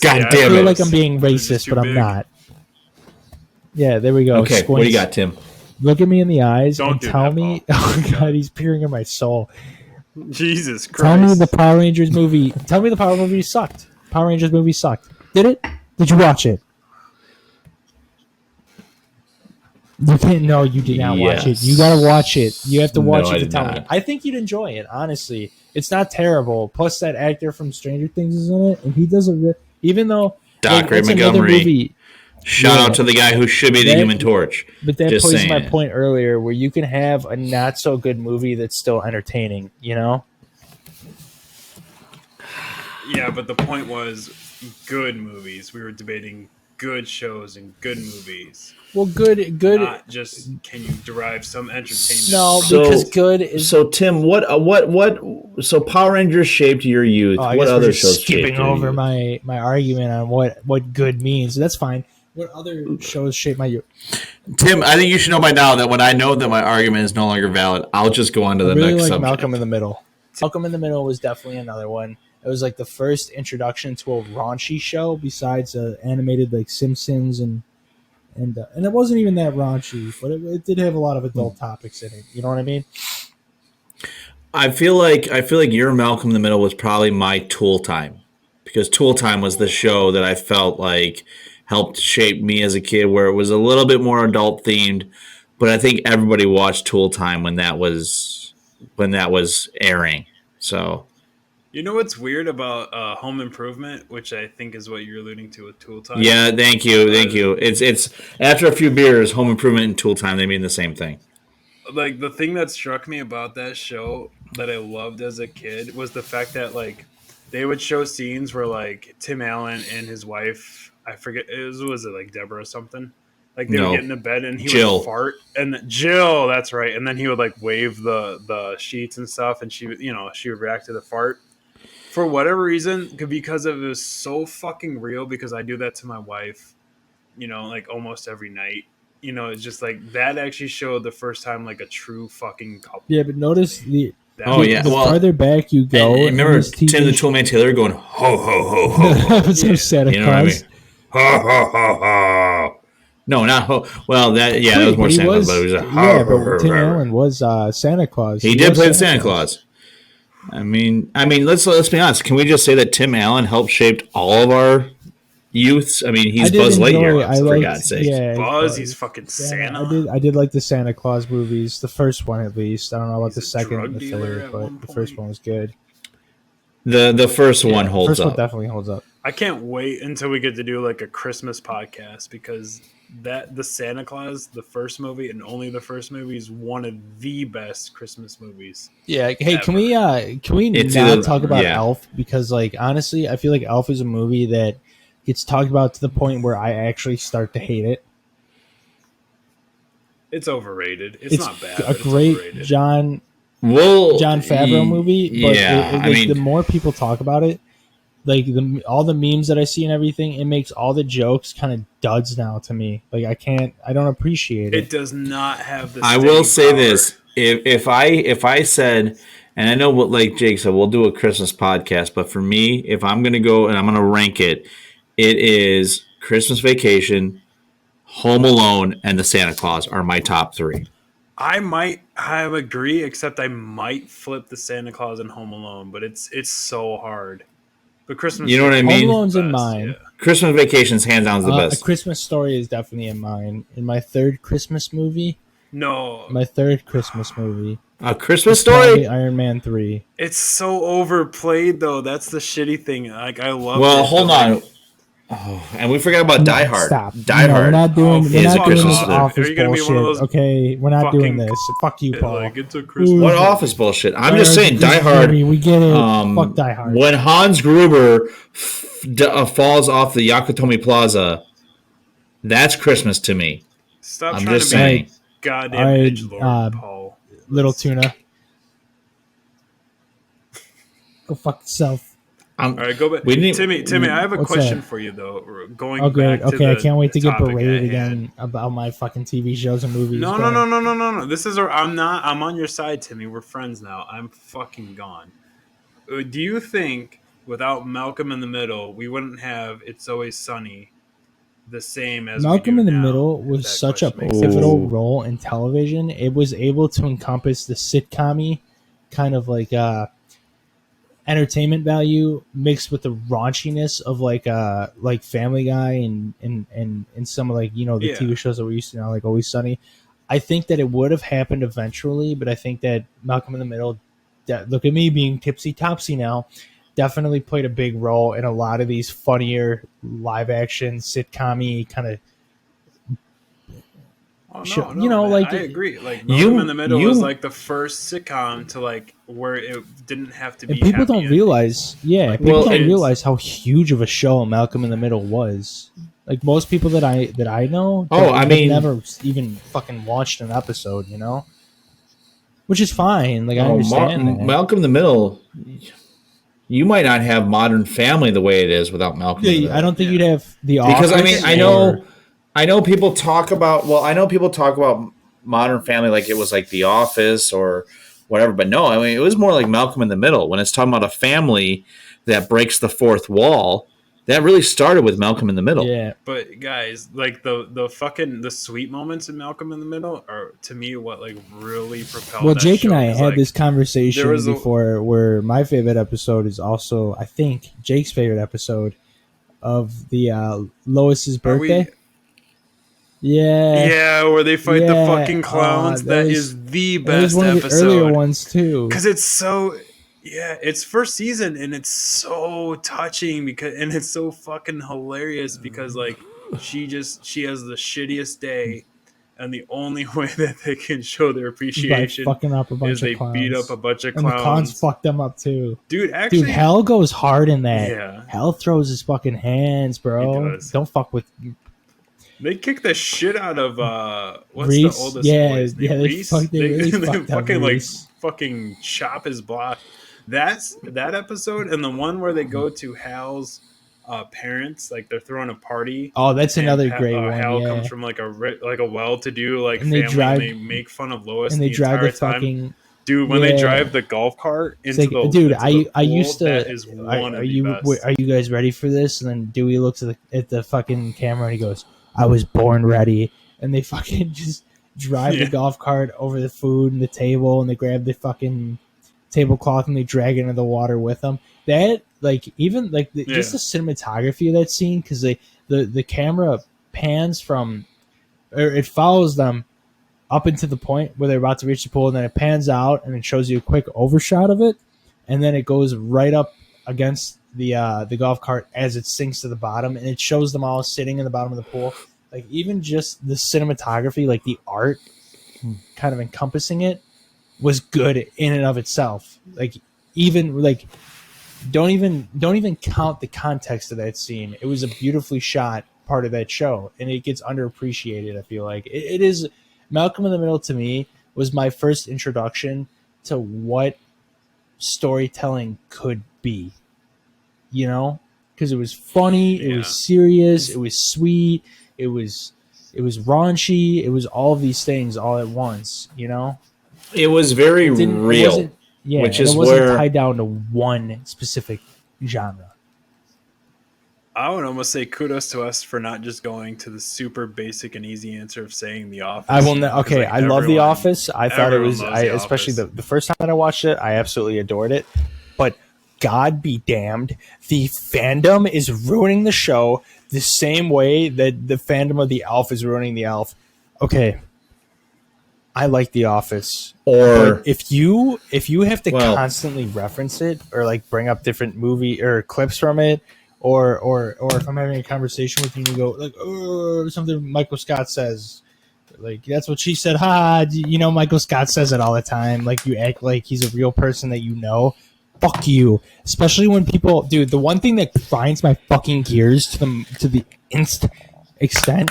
God I damn feel it! like I'm being racist, but I'm not. Yeah, there we go. Okay, Squints. what do you got, Tim? Look at me in the eyes Don't and do tell that, me. Paul. Oh God, he's peering in my soul. Jesus Christ. Tell me the Power Rangers movie. Tell me the Power movie sucked. Power Rangers movie sucked. Did it? Did you watch it? You can't. No, you did not watch it. You gotta watch it. You have to watch it to tell me. I think you'd enjoy it. Honestly, it's not terrible. Plus, that actor from Stranger Things is in it, and he does even though Ray Montgomery. Shout out to the guy who should be the Human Torch. But that plays to my point earlier, where you can have a not so good movie that's still entertaining. You know. Yeah, but the point was good movies. We were debating good shows and good movies. Well, good. Not just can you derive some entertainment? No, because good is. So Tim, what? So Power Rangers shaped your youth. What other shows shaped your youth? Skipping over my argument on what good means. That's fine. What other shows shape my youth? Tim, I think you should know by now that when I know that my argument is no longer valid, I'll just go on to the next subject. Malcolm in the Middle. Malcolm in the Middle was definitely another one. It was like the first introduction to a raunchy show besides animated like Simpsons and it wasn't even that raunchy, but it did have a lot of adult topics in it. You know what I mean? I feel like your Malcolm in the Middle was probably my Tool Time, because Tool Time was the show that I felt like helped shape me as a kid, where it was a little bit more adult themed, but I think everybody watched Tool Time when that was airing. So. You know what's weird about Home Improvement, which I think is what you're alluding to with Tool Time? Yeah, thank you. It's after a few beers, Home Improvement and Tool Time, they mean the same thing. Like, the thing that struck me about that show that I loved as a kid was the fact that, like, they would show scenes where, like, Tim Allen and his wife, I forget, was it like Deborah or something? Like, they would get into bed and he would fart. And Jill, that's right. And then he would, like, wave the sheets and stuff, and she would react to the fart. For whatever reason, because it was so fucking real, because I do that to my wife, like almost every night. It's just like that actually showed the first time like a true fucking couple. Yeah, but notice the well, farther back you go. Remember Tim the Toolman Taylor going ho ho ho ho. That was so Santa Claus. What I mean? Ho ho ho ho. No, not ho. Well, that was more Santa Claus, but it was a ho ho ho. But Tim Allen was Santa Claus. He did play the Santa Claus. I mean, let's be honest. Can we just say that Tim Allen helped shape all of our youths? I mean, he's Buzz Lightyear, for God's sake. Yeah, Buzz, he's fucking Santa. I did like the Santa Claus movies, the first one at least. I don't know about the second and the third, but the first one was good. The first one holds up. The first one definitely holds up. I can't wait until we get to do like a Christmas podcast, because the Santa Claus, the first movie and only the first movie, is one of the best Christmas movies. Yeah. Hey, ever. Can we now talk about Elf? Because like honestly, I feel like Elf is a movie that gets talked about to the point where I actually start to hate it. It's overrated. It's not bad. A great John Favreau movie, but the more people talk about it, like all the memes that I see and everything, it makes all the jokes kind of duds now to me. Like I don't appreciate it. It does not have the. I will say this: if I said, and I know what like Jake said, we'll do a Christmas podcast, but for me, if I'm gonna go and I'm gonna rank it, it is Christmas Vacation, Home Alone, and the Santa Claus are my top three. I agree, except I might flip the Santa Claus and Home Alone, but it's so hard. But Christmas, you know what I mean? Home Alone's in mine. Yeah. Christmas Vacation's hands down the best. A Christmas Story is definitely in mine. In my third Christmas movie. No, my third Christmas movie. A Christmas Story? Iron Man 3. It's so overplayed, though. That's the shitty thing. Like I love. Well, hold on. Oh, and we forgot about Die Hard. Stop. Die Hard. We're not doing this office Are you gonna be bullshit. one of those okay, we're not doing this. Fuck you, Paul. Like, it's a Christmas. What office bullshit? I'm just saying, Die Hard. We get it. Fuck Die Hard. When Hans Gruber falls off the Yakatomi Plaza, that's Christmas to me. Stop I'm trying just to saying. goddamn All right, edgelord, Paul. Little tuna. Go fuck yourself. All right, go back. Timmy, I have a What's question that? for you though. Going Oh, good. back to Okay, I the can't wait to get topic berated at hand. again about my fucking TV shows and movies. No. Go ahead. No. This is I'm on your side, Timmy. We're friends now. I'm fucking gone. Do you think without Malcolm in the Middle, we wouldn't have It's Always Sunny the same as Malcolm we do in the now, Middle if was that such a question makes pivotal sense? role in television. It was able to encompass the sitcom-y kind of like entertainment value mixed with the raunchiness of like Family Guy and some of like the Yeah. TV shows that we're used to now, like Always Sunny. I think that it would have happened eventually, but I think that Malcolm in the Middle, look at me being tipsy topsy now, definitely played a big role in a lot of these funnier live action sitcom-y kind of. Oh Sure. no, man, like I agree. Like Malcolm in the Middle was like the first sitcom to like where it didn't have to be. And people happy don't ending. realize, Like, people don't kids- realize how huge of a show Malcolm in the Middle was. Like most people that I know, Oh, I have mean- never even fucking watched an episode, which is fine. Like I understand that. Malcolm in the Middle. You might not have Modern Family the way it is without Malcolm in the Middle. I don't think you'd have the Because I Office mean, I know people talk about Modern Family like it was like The Office or whatever, but no, I mean it was more like Malcolm in the Middle when it's talking about a family that breaks the fourth wall. That really started with Malcolm in the Middle. Yeah, But guys, like the sweet moments in Malcolm in the Middle are to me what like really propelled. Well, that Jake show, and I 'cause, had like, this conversation there was before, where my favorite episode is also, I think, Jake's favorite episode of the Lois's Are we- birthday. Yeah, where they fight the Yeah. fucking clowns. That that was- is the that was best one of the episode. earlier ones too. Because it's so it's first season and it's so touching and it's so fucking hilarious because like she has the shittiest day and the only way that they can show their By appreciation fucking up a bunch is of they clowns. beat up a bunch of And the clowns. clowns fucked them up too. Dude, actually, Dude, Hell goes hard in that. Yeah. Hell throws his fucking hands, bro. He does. Don't fuck with they kick the shit out of what's Reese. the oldest Yeah, boy's name? yeah, they Reese? really fucked up fucking Reese. fucking chop his block. That's that episode, and the one where they go to Hal's parents, like they're throwing a party. Oh, that's and another great one. Hal Yeah. comes from like a well-to-do like And they family, drive- and they make fun of Lois and they drive entire the time. fucking. Dude, when they yeah. drive the golf cart It's into like, the dude, into I the used pool, to. That is one Are of the you best. are you guys ready for this? And then Dewey looks at the fucking camera and he goes, "I was born ready." And they fucking just drive the golf cart over the food and the table, and they grab the fucking tablecloth and they drag it into the water with them. That like even like just the cinematography of that scene, because the camera pans from, or it follows them up into the point where they're about to reach the pool, and then it pans out and it shows you a quick overshot of it, and then it goes right up against the golf cart as it sinks to the bottom, and it shows them all sitting in the bottom of the pool. Like even just the cinematography, like the art kind of encompassing it, was good in and of itself. Like even like don't even count the context of that scene. It was a beautifully shot part of that show, and it gets underappreciated. I feel like it is. Malcolm in the Middle to me was my first introduction to what storytelling could be. Because it was funny, it was serious, it was sweet, it was raunchy, it was all of these things all at once. It was very real, which is it wasn't where tied down to one specific genre. I would almost say kudos to us for not just going to the super basic and easy answer of saying The Office. I will. Okay, Like, I love The Office. I thought it was. loves The Especially Office. the first time that I watched it, I absolutely adored it. But God be damned, the fandom is ruining the show the same way that the fandom of The Elf is ruining The Elf. Okay, I like The Office, or but if you have to constantly reference it or like bring up different movie or clips from it. Or if I'm having a conversation with you and you go like, oh, something Michael Scott says, like that's what she said. Michael Scott says it all the time. Like you act like he's a real person that you know. Fuck you. Especially when people, dude. The one thing that grinds my fucking gears to the extent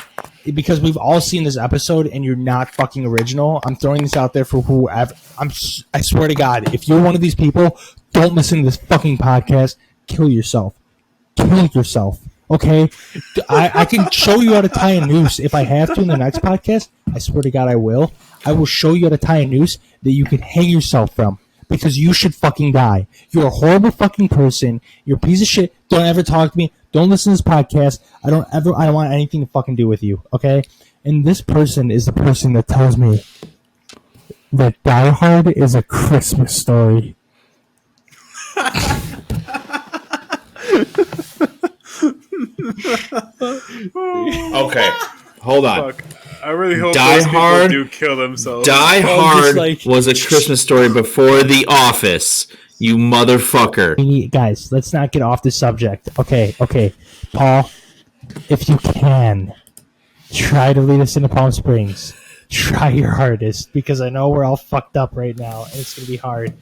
because we've all seen this episode and you're not fucking original. I'm throwing this out there for whoever. I swear to God, if you're one of these people, don't listen to this fucking podcast. Kill yourself. Kill yourself. Okay? I can show you how to tie a noose if I have to in the next podcast. I swear to God I will. I will show you how to tie a noose that you can hang yourself from. Because you should fucking die. You're a horrible fucking person. You're a piece of shit. Don't ever talk to me. Don't listen to this podcast. I don't want anything to fucking do with you. Okay? And this person is the person that tells me that Die Hard is a Christmas story. Okay, hold on. Fuck. I really hope Die those Hard people do kill themselves. Die Hard like- was a Christmas story before The Office. You motherfucker. Guys, let's not get off the subject. Okay. Paul, if you can, try to lead us into Palm Springs. Try your hardest, because I know we're all fucked up right now, and it's going to be hard.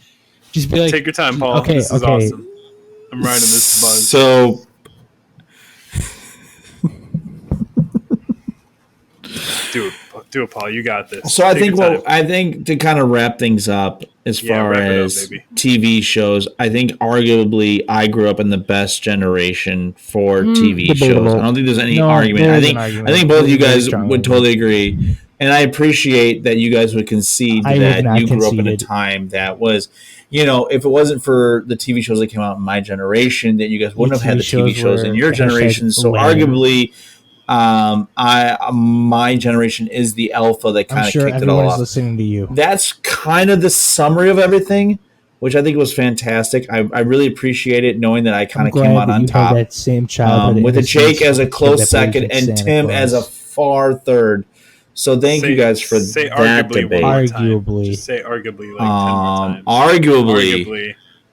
Just be like... Take your time, Paul. Okay, this is okay. awesome. I'm riding this buzz. So, Do it, Paul. You got this. so I Take think your time. I think to kind of wrap things up as far wrap it up, as baby. TV shows, I think arguably I grew up in the best generation for TV shows. debatable. I don't think there's any No, argument. there I is think an argument. I think both of you Very guys strong would totally agree, and I appreciate that you guys would concede I have that not you grew up in a conceded. time that was, you know, if it wasn't for the TV shows that came out in my generation, that you guys wouldn't have had the TV shows in were your generation. So lame. arguably, my generation is the alpha that kind I'm of sure kicked it all everyone's off. listening to you. That's kind of the summary of everything, which I think was fantastic. I really appreciate it, knowing that I kind I'm of came glad out that on you top. had that same childhood With a innocence Jake as a of kid close that second believed in and Santa Tim Claus. as a far third. So thank you guys for say that arguably debate. one more time. Arguably. Just say arguably like 10 more times.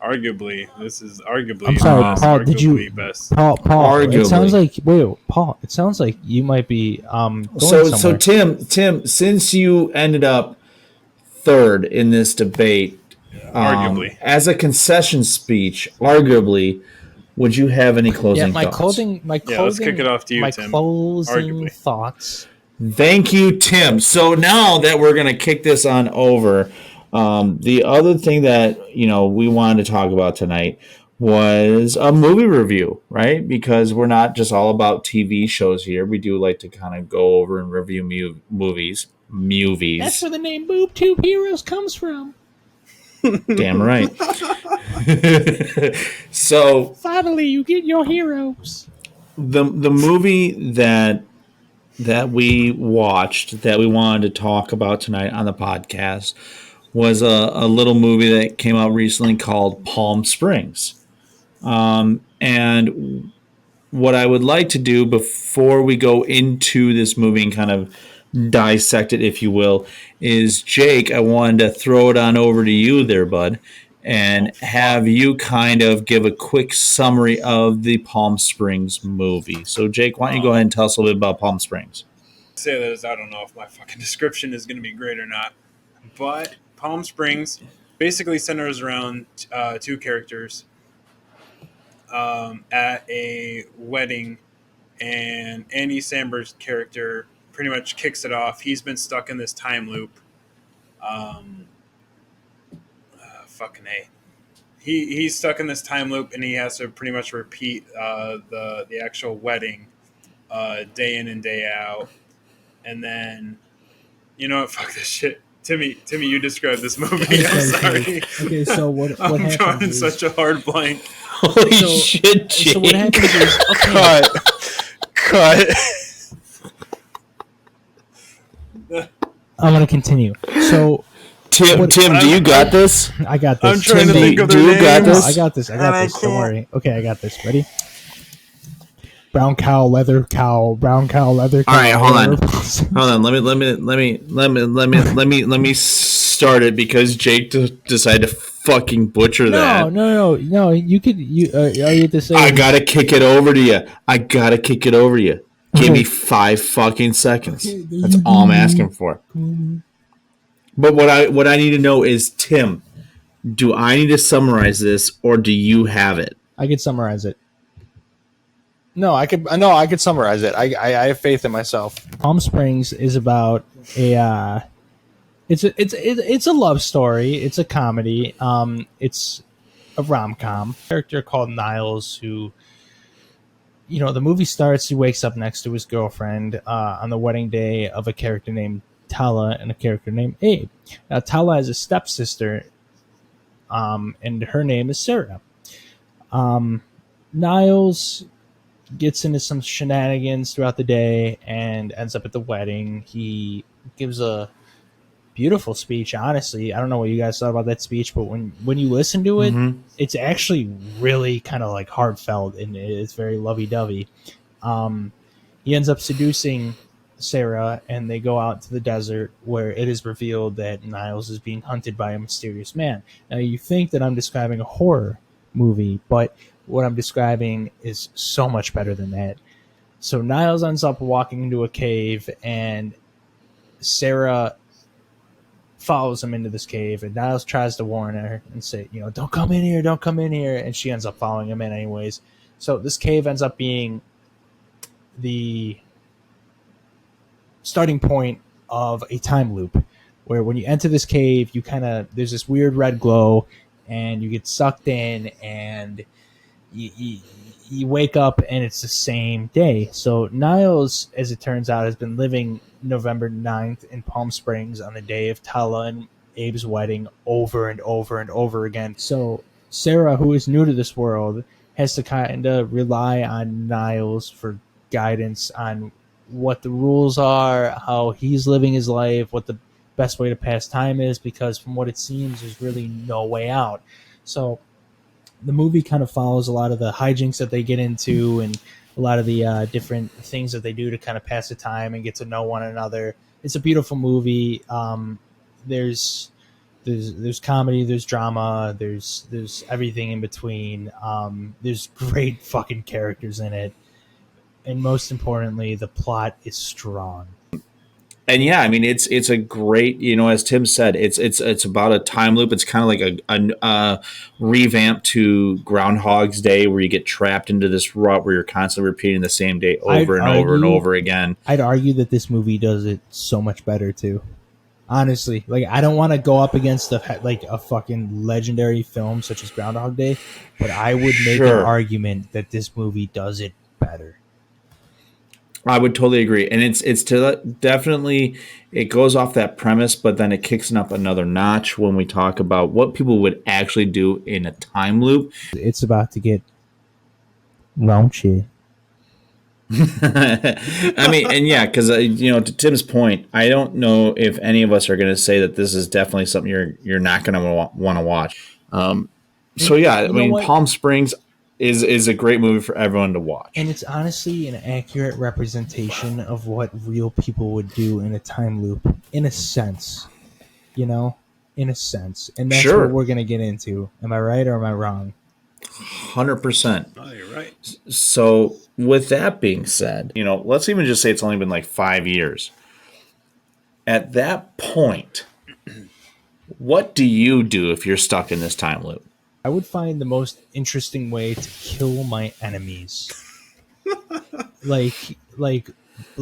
Arguably. This is arguably. I'm sorry, best, Paul, did you- arguably best. Paul, Arguably. it sounds like Paul, it sounds like you might be going So somewhere. Tim, since you ended up third in this debate, Arguably. as a concession speech, arguably, would you have any closing my thoughts? closing, Yeah, let's kick it off to you, my Tim. closing Arguably. thoughts. Thank you, Tim. So now that we're going to kick this on over, the other thing that we wanted to talk about tonight was a movie review, right? Because we're not just all about TV shows here. We do like to kind of go over and review movies. That's where the name Boob Tube Heroes comes from. Damn right. So Finally, you get your heroes. the movie that we watched that we wanted to talk about tonight on the podcast was a little movie that came out recently called Palm Springs. And what I would like to do before we go into this movie and kind of dissect it, if you will, is Jake, I wanted to throw it on over to you there, bud, and have you kind of give a quick summary of the Palm Springs movie. So, Jake, why don't you go ahead and tell us a little bit about Palm Springs? Say this, I don't know if my fucking description is going to be great or not, but Palm Springs basically centers around two characters at a wedding, and Andy Samberg's character pretty much kicks it off. He's been stuck in this time loop. Fucking A. He's stuck in this time loop, and he has to pretty much repeat the actual wedding day in and day out. And then, you know what? Fuck this shit. Timmy, you describe this movie. I'm sorry. Okay, so what I'm happens drawing is, such a hard blank. Holy so, shit, Jake. so what happens is Cut. I'm gonna continue. So Tim, what- do you got this? I got this. I'm trying to Tim, think of do their you got names. this? I got this. And I Don't can't. worry. Okay, I got this. Ready? Brown cow, leather cow, brown cow, leather cow. All right, hold on. Let me start it because Jake decided to fucking butcher that. No. You could. Are you the same? I gotta kick it over to you. Give me 5 fucking seconds. That's all I'm asking for. But what I need to know is, Tim, do I need to summarize this or do you have it? I could summarize it. No, I could summarize it. I have faith in myself. Palm Springs is about a it's a love story. It's a comedy. It's a rom-com. Character called Niles who, the movie starts. He wakes up next to his girlfriend on the wedding day of a character named Tala and a character named Abe. Now Tala has a stepsister, and her name is Sarah. Niles gets into some shenanigans throughout the day and ends up at the wedding. He gives a beautiful speech, honestly. I don't know what you guys thought about that speech, but when you listen to it, it's actually really kind of like heartfelt, and it's very lovey-dovey. He ends up seducing Sarah, and they go out to the desert where it is revealed that Niles is being hunted by a mysterious man. Now, you think that I'm describing a horror movie, but what I'm describing is so much better than that. So Niles ends up walking into a cave, and Sarah follows him into this cave, and Niles tries to warn her and say, don't come in here, don't come in here, and she ends up following him in anyways. So this cave ends up being the starting point of a time loop, where when you enter this cave, there's this weird red glow, and you get sucked in, and you wake up, and it's the same day. So Niles, as it turns out, has been living November 9th in Palm Springs on the day of Tala and Abe's wedding over and over and over again. So Sarah, who is new to this world, has to kind of rely on Niles for guidance on what the rules are, how he's living his life, what the best way to pass time is, because from what it seems, there's really no way out. So the movie kind of follows a lot of the hijinks that they get into and a lot of the different things that they do to kind of pass the time and get to know one another. It's a beautiful movie. There's comedy, there's drama, there's everything in between. There's great fucking characters in it, and most importantly, the plot is strong. And yeah, I mean, it's a great, as Tim said, it's about a time loop. It's kind of like a revamp to Groundhog's Day, where you get trapped into this rut where you're constantly repeating the same day over and over again. I'd argue that this movie does it so much better too. Honestly, like, I don't want to go up against a fucking legendary film such as Groundhog Day, but I would make an argument that this movie does it better. I would totally agree, and it's definitely, it goes off that premise, but then it kicks it up another notch when we talk about what people would actually do in a time loop. It's about to get raunchy. I mean, and yeah, because to Tim's point, I don't know if any of us are going to say that this is definitely something you're not going to want to watch. So yeah, I mean, Palm Springs is a great movie for everyone to watch. And it's honestly an accurate representation of what real people would do in a time loop, in a sense. In a sense. And that's what we're going to get into. Am I right or am I wrong? 100%. Oh, you're right. So with that being said, let's even just say it's only been like 5 years. At that point, what do you do if you're stuck in this time loop? I would find the most interesting way to kill my enemies. like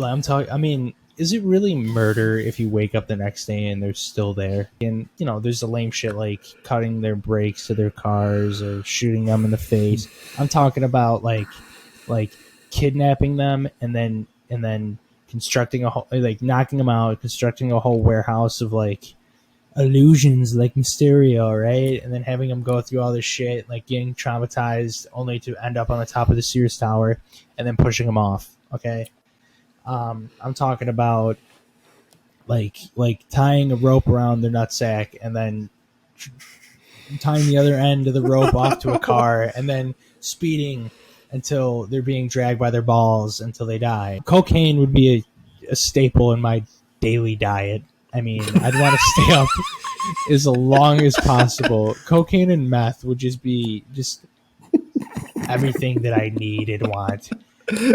I'm talking. I mean, is it really murder if you wake up the next day and they're still there? And there's the lame shit like cutting their brakes to their cars or shooting them in the face. I'm talking about like kidnapping them and then constructing a whole, like, knocking them out, constructing a whole warehouse of like illusions like Mysterio, right? And then having them go through all this shit, like getting traumatized only to end up on the top of the Sears Tower and then pushing them off. Okay. I'm talking about like tying a rope around their nutsack and then tying the other end of the rope off to a car and then speeding until they're being dragged by their balls until they die. Cocaine would be a staple in my daily diet. I mean, I'd want to stay up as long as possible. Cocaine and meth would just be everything that I need and want.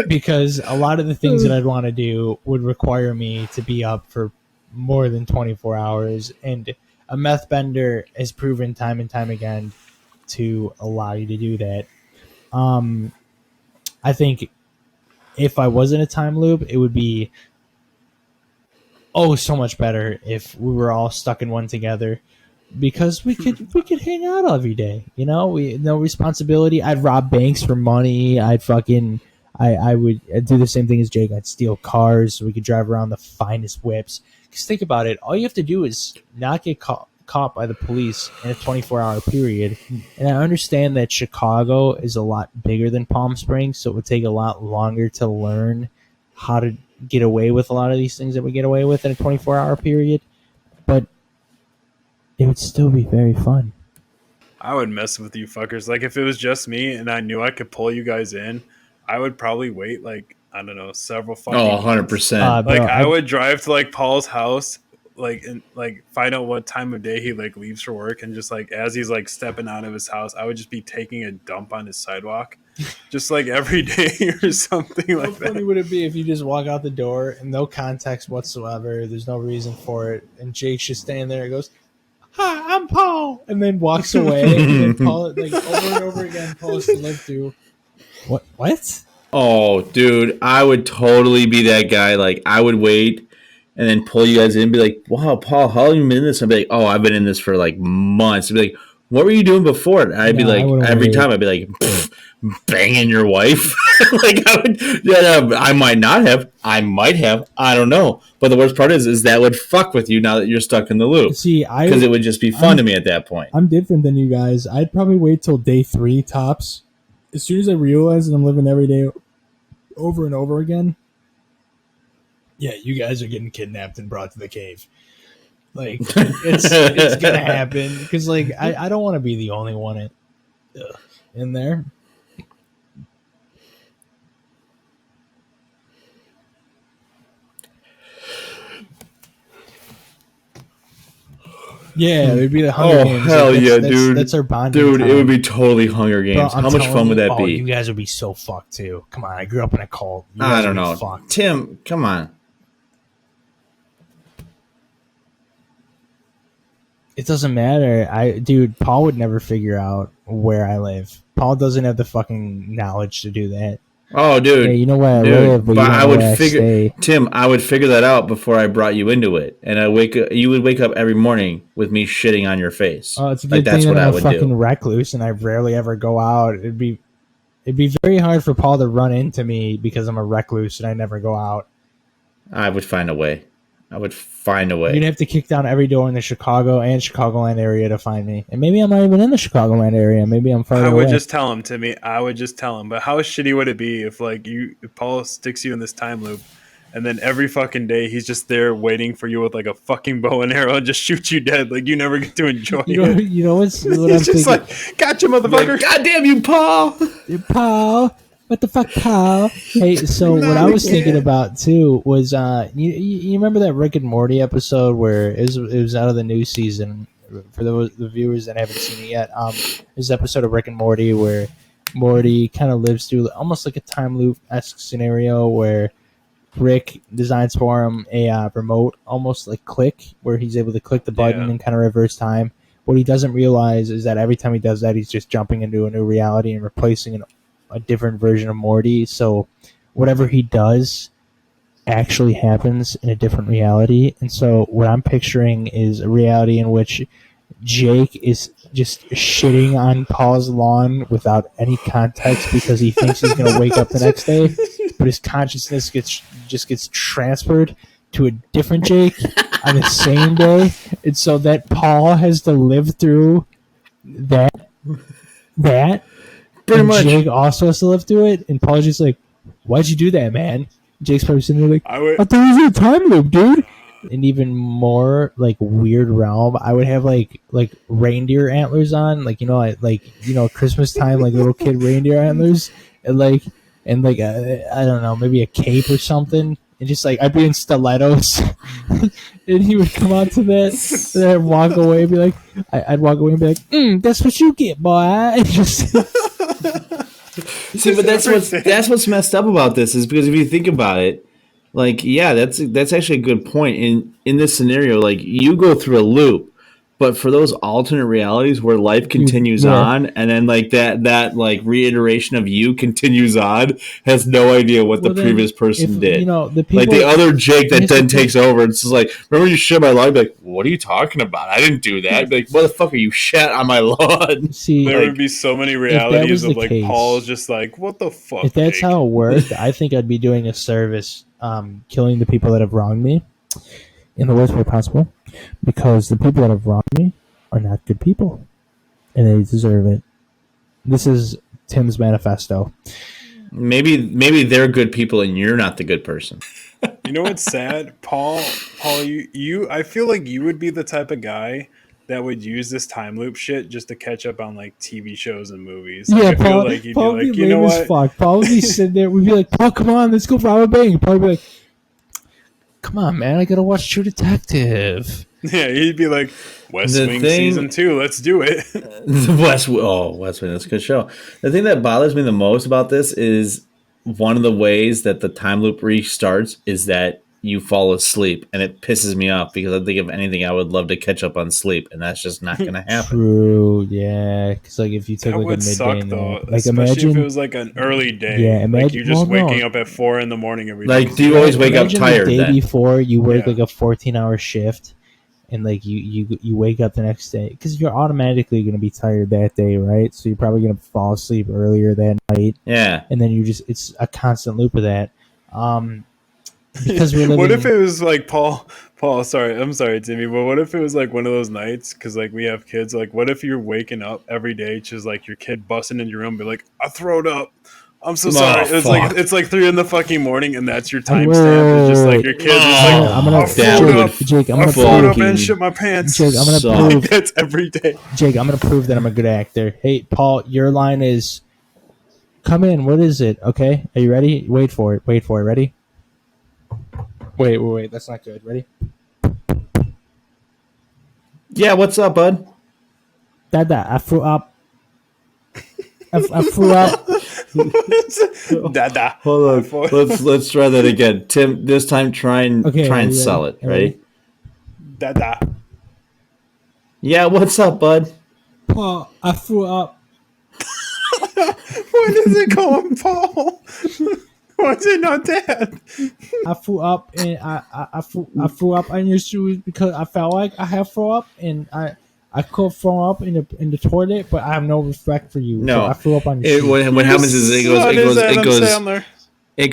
Because a lot of the things that I'd want to do would require me to be up for more than 24 hours. And a meth bender has proven time and time again to allow you to do that. I think if I was in a time loop, it would be so much better if we were all stuck in one together, because we could hang out every day. You know, we no responsibility. I'd rob banks for money. I would do the same thing as Jake. I'd steal cars so we could drive around the finest whips. Because think about it, all you have to do is not get caught by the police in a 24-hour period. And I understand that Chicago is a lot bigger than Palm Springs, so it would take a lot longer to learn how to get away with a lot of these things that we get away with in a 24-hour period. But it would still be very fun. I would mess with you fuckers. Like, if it was just me and I knew I could pull you guys in, I would probably wait, like, I don't know, several fucking 100%. Like, I would drive to, like, Paul's house, like, and, like, find out what time of day he, like, leaves for work, and just, like, as he's, like, stepping out of his house, I would just be taking a dump on his sidewalk. Just, like, every day or something like that. How funny would it be if you just walk out the door and no context whatsoever, there's no reason for it, and Jake's just standing there and goes, "Hi, I'm Paul," and then walks away, and then Paul, like, over and over again, Paul has to live through. What? Oh, dude, I would totally be that guy. Like, I would wait and then pull you guys in and be like, "Wow, Paul, how long have you been in this?" I'd be like, "Oh, I've been in this for, like, months." I'd be like, "What were you doing before?" And I'd be like, every time I'd be like, banging your wife. Like, I might not have. I might have. I don't know. But the worst part is that would fuck with you now that you're stuck in the loop. See, because it would just be fun to me at that point. I'm different than you guys. I'd probably wait till day 3 tops. As soon as I realize that I'm living every day over and over again, yeah, you guys are getting kidnapped and brought to the cave. Like, it's gonna happen, because, like, I don't want to be the only one in there. Yeah, it would be the Hunger Games. Hell yeah, dude! That's our bonding dude. time. It would be totally Hunger Games. How much fun would that be? You guys would be so fucked too. Come on, I grew up in a cult. I don't know, Tim. Come on. It doesn't matter. Dude, Paul would never figure out where I live. Paul doesn't have the fucking knowledge to do that. Oh, dude. Yeah, you know where I live, but I would figure, Tim, I would figure that out before I brought you into it, and you would wake up every morning with me shitting on your face. Oh, it's a good thing that I'm a fucking recluse, and I rarely ever go out. It'd be very hard for Paul to run into me because I'm a recluse and I never go out. I would find a way. You'd have to kick down every door in the Chicago and Chicagoland area to find me. And maybe I'm not even in the Chicagoland area. Maybe I'm far away. I would just tell him, Timmy. I would just tell him. But how shitty would it be if, like, if Paul sticks you in this time loop, and then every fucking day he's just there waiting for you with, like, a fucking bow and arrow and just shoots you dead? Like, you never get to enjoy it. You know what I'm just thinking? Like, gotcha, motherfucker. Like, God damn you, Paul. Paul. What the fuck, Paul? Hey, so what I was thinking about too was you remember that Rick and Morty episode where it was out of the new season? For the viewers that haven't seen it yet, there's an episode of Rick and Morty where Morty kind of lives through almost like a time loop-esque scenario where Rick designs for him a remote, almost like click, where he's able to click the button and kind of reverse time. What he doesn't realize is that every time he does that, he's just jumping into a new reality and replacing a different version of Morty. So whatever he does actually happens in a different reality. And so what I'm picturing is a reality in which Jake is just shitting on Paul's lawn without any context because he thinks he's going to wake up the next day, but his consciousness gets transferred to a different Jake on the same day. And so that Paul has to live through that pretty much. Jake also has to live through it, and Paul's just like, "Why'd you do that, man?" Jake's probably sitting there like, "I thought it was a time loop, dude." And even more like weird realm, I would have like reindeer antlers on, like Christmas time, like little kid reindeer antlers, and I don't know, maybe a cape or something, and just like I'd be in stilettos, and he would come out to that, and I'd walk away and be like, I'd walk away and be like, "That's what you get, boy." And just. See, but that's what's messed up about this is because if you think about it, like, yeah, that's actually a good point. In this scenario, like, you go through a loop, But for those alternate realities where life continues on, and then like that like reiteration of you continues on, has no idea what the previous person did. You know, the people, like the other Jake that then takes over, it's just like, remember you shit my lawn? Like, what are you talking about? I didn't do that. Be like, motherfucker, you shat on my lawn. See, there would be so many realities of like case, Paul's just like, what the fuck? If that's Jake? How it worked, I think I'd be doing a service, killing the people that have wronged me in the worst way possible, because the people that have wronged me are not good people, and they deserve it. This is Tim's manifesto. Maybe they're good people, and you're not the good person. You know what's sad, Paul? You. I feel like you would be the type of guy that would use this time loop shit just to catch up on like TV shows and movies. Yeah, like, Paul. Like he'd Paul be like, you know what? Fuck. Paul would be sitting there. We'd be like, Paul, come on, let's go rob a bank. Paul would be like, come on, man, I gotta watch True Detective. Yeah, he'd be like, West Wing season 2, let's do it. West Wing, that's a good show. The thing that bothers me the most about this is one of the ways that the time loop restarts is that you fall asleep, and it pisses me off because I think if anything, I would love to catch up on sleep, and that's just not gonna happen. True, yeah, because like if you take like a midday, suck, though, like especially imagine if it was like an early day. Yeah, imagine like you just waking up at 4 a.m. every day. Like, do you always wake up tired? The day then? before you work like a 14-hour shift, and like you wake up the next day because you're automatically going to be tired that day, right? So you're probably going to fall asleep earlier that night. Yeah, and then it's a constant loop of that. Because we're living. What if it was like Paul? Sorry, I'm sorry, Timmy. But what if it was like one of those nights? Because like we have kids. Like, what if you're waking up every day, just like your kid busting in your room, be like, "I throwed up. I'm so sorry." It's like 3 in the fucking morning, and that's your timestamp. It's just like your kid just like, I'm gonna Jake, I'm gonna fold up and shit my pants. Jake, I'm gonna prove that's every day. Jake, I'm gonna prove that I'm a good actor. Hey, Paul, your line is, "Come in. What is it? Okay, are you ready? Wait for it. Ready? Wait. That's not good. Ready? Yeah. What's up, bud? Dada, I threw up. I threw up. Dada. Hold on. Let's try that again. Tim, this time try and sell it. Ready? Dada. Yeah. What's up, bud? Paul, I threw up. Why does it call him Paul? Why is it not Dad? I threw up and I threw up on your shoes because I felt like I had throw up and I could throw up in the toilet, but I have no respect for you. No, so I threw up on your shoes. What happens is it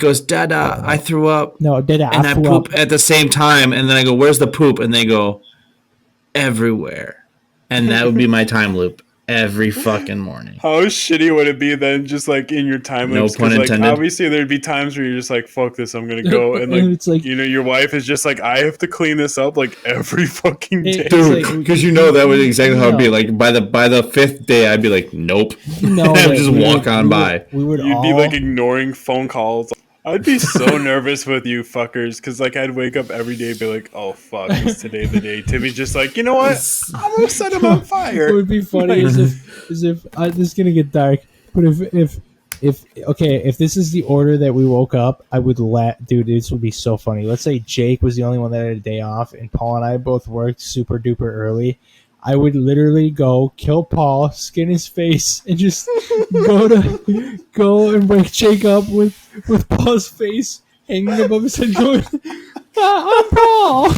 goes, Dada, I threw up. No, Dada, and I I threw poop up at the same time, and then I go, where's the poop? And they go, everywhere. And that would be my time loop every fucking morning. How shitty would it be then, just like in your time loops? No pun intended. Obviously, there'd be times where you're just like, "Fuck this, I'm gonna go," and like, it's like, you know, your wife is just like, "I have to clean this up like every fucking day." Dude, because you know that was exactly how it'd be. Like by the 5th day, I'd be like, "Nope," no, I would just walk on by. You'd be like ignoring phone calls. I'd be so nervous with you fuckers because like I'd wake up every day and be like, "Oh fuck, is today the day?" Timmy's just like, "You know what? I'm gonna set him on fire." It would be funny as if this is gonna get dark. But if this is the order that we woke up, I would dude, this would be so funny. Let's say Jake was the only one that had a day off, and Paul and I both worked super duper early. I would literally go kill Paul, skin his face, and just go and wake Jake up with Paul's face hanging above his head, going, "I'm Paul."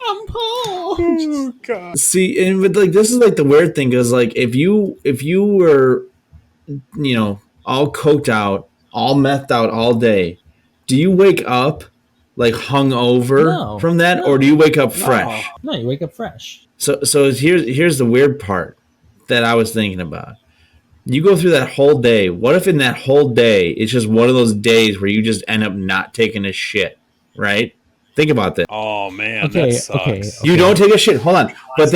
I'm Paul. Oh god. See, and with like this is like the weird thing because like if you were, you know, all coked out, all methed out all day, do you wake up like hungover from that, or do you wake up fresh? No, you wake up fresh. So here's the weird part that I was thinking about. You go through that whole day. What if in that whole day it's just one of those days where you just end up not taking a shit, right? Think about that. Oh man, that sucks. Okay. You don't take a shit. Hold on. But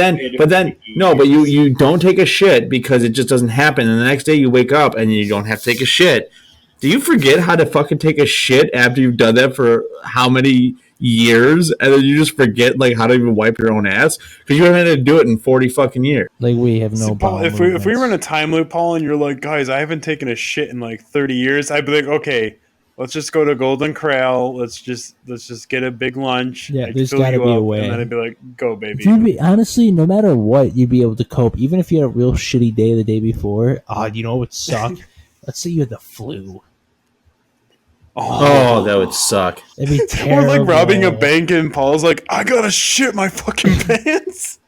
you don't take a shit because it just doesn't happen. And the next day you wake up and you don't have to take a shit. Do you forget how to fucking take a shit after you've done that for how many years? And then you just forget like how to even wipe your own ass? Because you haven't had to do it in 40 fucking years. Like we have no See, Paul, if we were in a time loop, Paul, and you're like, guys, I haven't taken a shit in like 30 years, I'd be like, okay, let's just go to Golden Corral. Let's just get a big lunch. Yeah, I'd there's fill got to you be a up, way. And then I'd be like, go, baby. You'd be, honestly, no matter what, you'd be able to cope. Even if you had a real shitty day the day before. You know what would suck? Let's say you had the flu. Oh, that would suck. It'd be Or terrible. like robbing a bank and Paul's like, I gotta shit my fucking pants.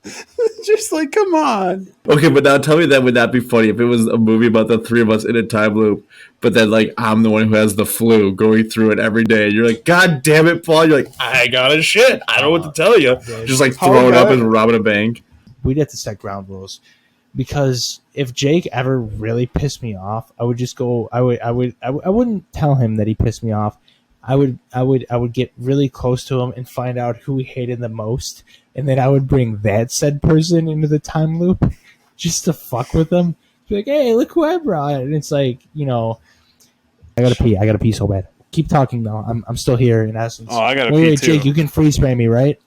Just like, come on. Okay, but now tell me that would not be funny if it was a movie about the three of us in a time loop, but then like I'm the one who has the flu going through it every day. And you're like, God damn it, Paul. You're like, I gotta shit. I don't know what to tell you. Just like throwing up and robbing a bank. We'd have to set ground rules. Because if Jake ever really pissed me off, I would just go. I wouldn't tell him that he pissed me off. I would get really close to him and find out who he hated the most, and then I would bring that said person into the time loop, just to fuck with them. Be like, hey, look who I brought, and it's like, I gotta pee so bad. Keep talking though. I'm still here in essence. Oh, I gotta pee wait, too. Jake, you can freeze frame me, right?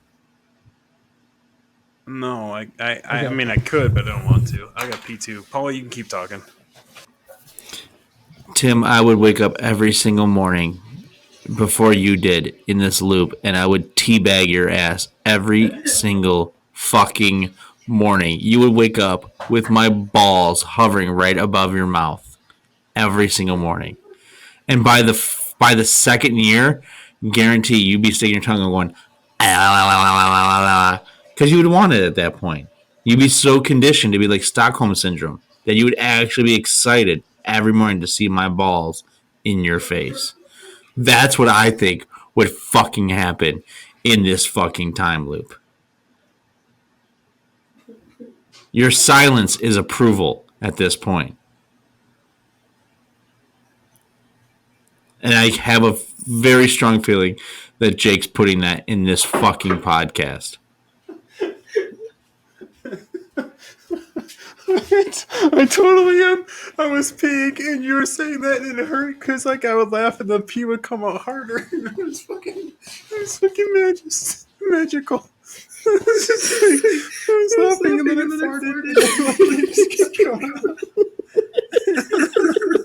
No, I mean, I could, but I don't want to. I got pee too. Paul, you can keep talking. Tim, I would wake up every single morning before you did in this loop, and I would teabag your ass every single fucking morning. You would wake up with my balls hovering right above your mouth every single morning. And by the second year, guarantee you'd be sticking your tongue and going, because you would want it at that point. You'd be so conditioned to be like Stockholm Syndrome that you would actually be excited every morning to see my balls in your face. That's what I think would fucking happen in this fucking time loop. Your silence is approval at this point. And I have a very strong feeling that Jake's putting that in this fucking podcast. I totally am. I was peeing, and you were saying that, and it hurt because like I would laugh, and the pee would come out harder. It was fucking magical. I was laughing, and then it farted, and it just kept going on.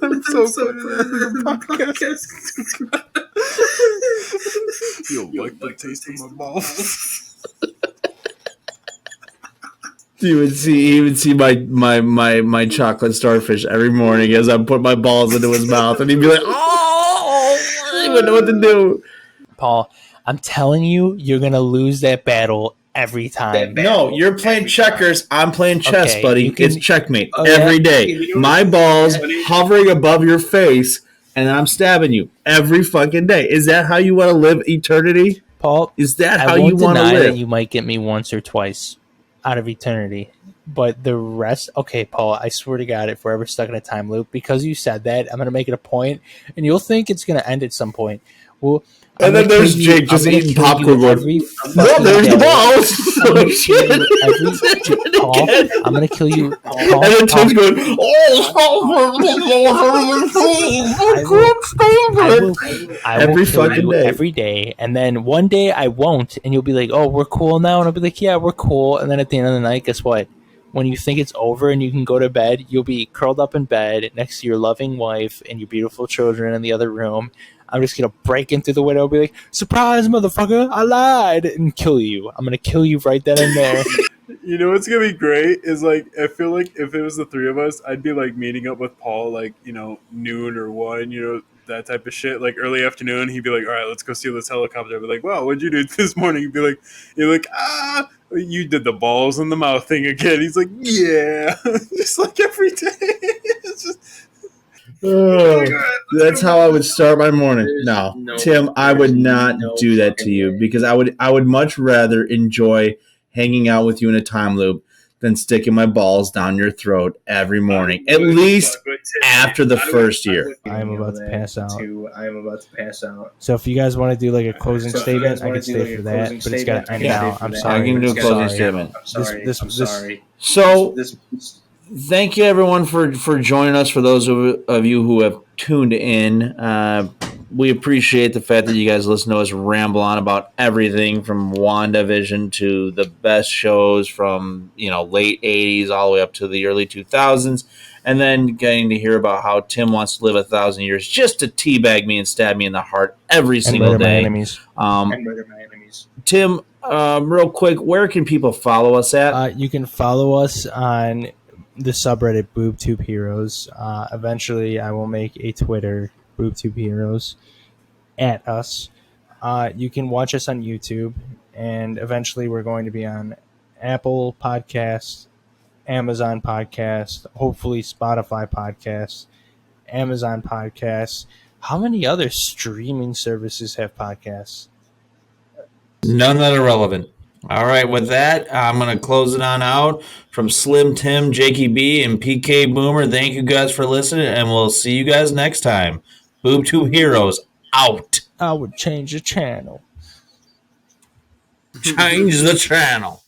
I'm so good at the podcast. You'll like the taste of my balls. You would see my chocolate starfish every morning as I put my balls into his mouth, and he'd be like, "Oh, I don't even know what to do." Paul, I'm telling you, you're gonna lose that battle every time. No, you're playing checkers. I'm playing chess, Okay, buddy. you can- It's checkmate every day. My balls hovering above your face, and I'm stabbing you every fucking day. Is that how you want to live eternity? Paul, Is that I how you won't want to deny that live? you might get me once or twice out of eternity, but the rest, okay, Paul, I swear to God, if we're ever stuck in a time loop, because you said that, I'm gonna make it a point, and you'll think it's gonna end at some point. Well, And then there's Jake just eating popcorn going, no, there's the balls. Oh, shit. Paul, I'm gonna kill you. Paul, And then Tim's going, I will every kill fucking you day. every day, and then one day I won't, and you'll be like, "Oh, we're cool now," and I'll be like, "Yeah, we're cool." And then at the end of the night, guess what? When you think it's over and you can go to bed, you'll be curled up in bed next to your loving wife and your beautiful children in the other room. I'm just gonna break in through the window and be like, "Surprise, motherfucker! I lied!" and kill you. I'm gonna kill you right then and there. You know what's gonna be great is like I feel like if it was the three of us, I'd be like meeting up with Paul like noon or 1, that type of shit. Like early afternoon, he'd be like, "All right, let's go steal this helicopter." I'd be like, "Wow, what'd you do this morning?" You'd be like, "You're like you did the balls in the mouth thing again." He's like, "Yeah," just like every day. It's just. That's how I would start my morning. No, Tim, I would not do that to you because I would much rather enjoy hanging out with you in a time loop than sticking my balls down your throat every morning, at least after the first year. I am about to pass out. I am about to pass out. So if you guys want to do like a closing statement, I can stay for that, but it's got to end now. I'm sorry. I can do a closing Sorry. statement. I'm sorry. I'm sorry. So, This thank you everyone for joining us. For those of you who have tuned in, we appreciate the fact that you guys listen to us ramble on about everything from WandaVision to the best shows from late 80s all the way up to the early 2000s. and then getting to hear about how Tim wants to live 1,000 years just to teabag me and stab me in the heart every And single murder my day. enemies. And murder my enemies. Tim, real quick, where can people follow us at? You can follow us on the subreddit BoobTube Heroes. Eventually, I will make a Twitter BoobTube Heroes at us. You can watch us on YouTube, and eventually, we're going to be on Apple Podcasts, Amazon Podcasts, hopefully Spotify Podcasts, Amazon Podcasts. How many other streaming services have podcasts? None that are relevant. All right, with that, I'm going to close it on out from Slim Tim, Jakey B, and PK Boomer. Thank you guys for listening, and we'll see you guys next time. BoobTube Heroes out. I would change the channel. Change the channel.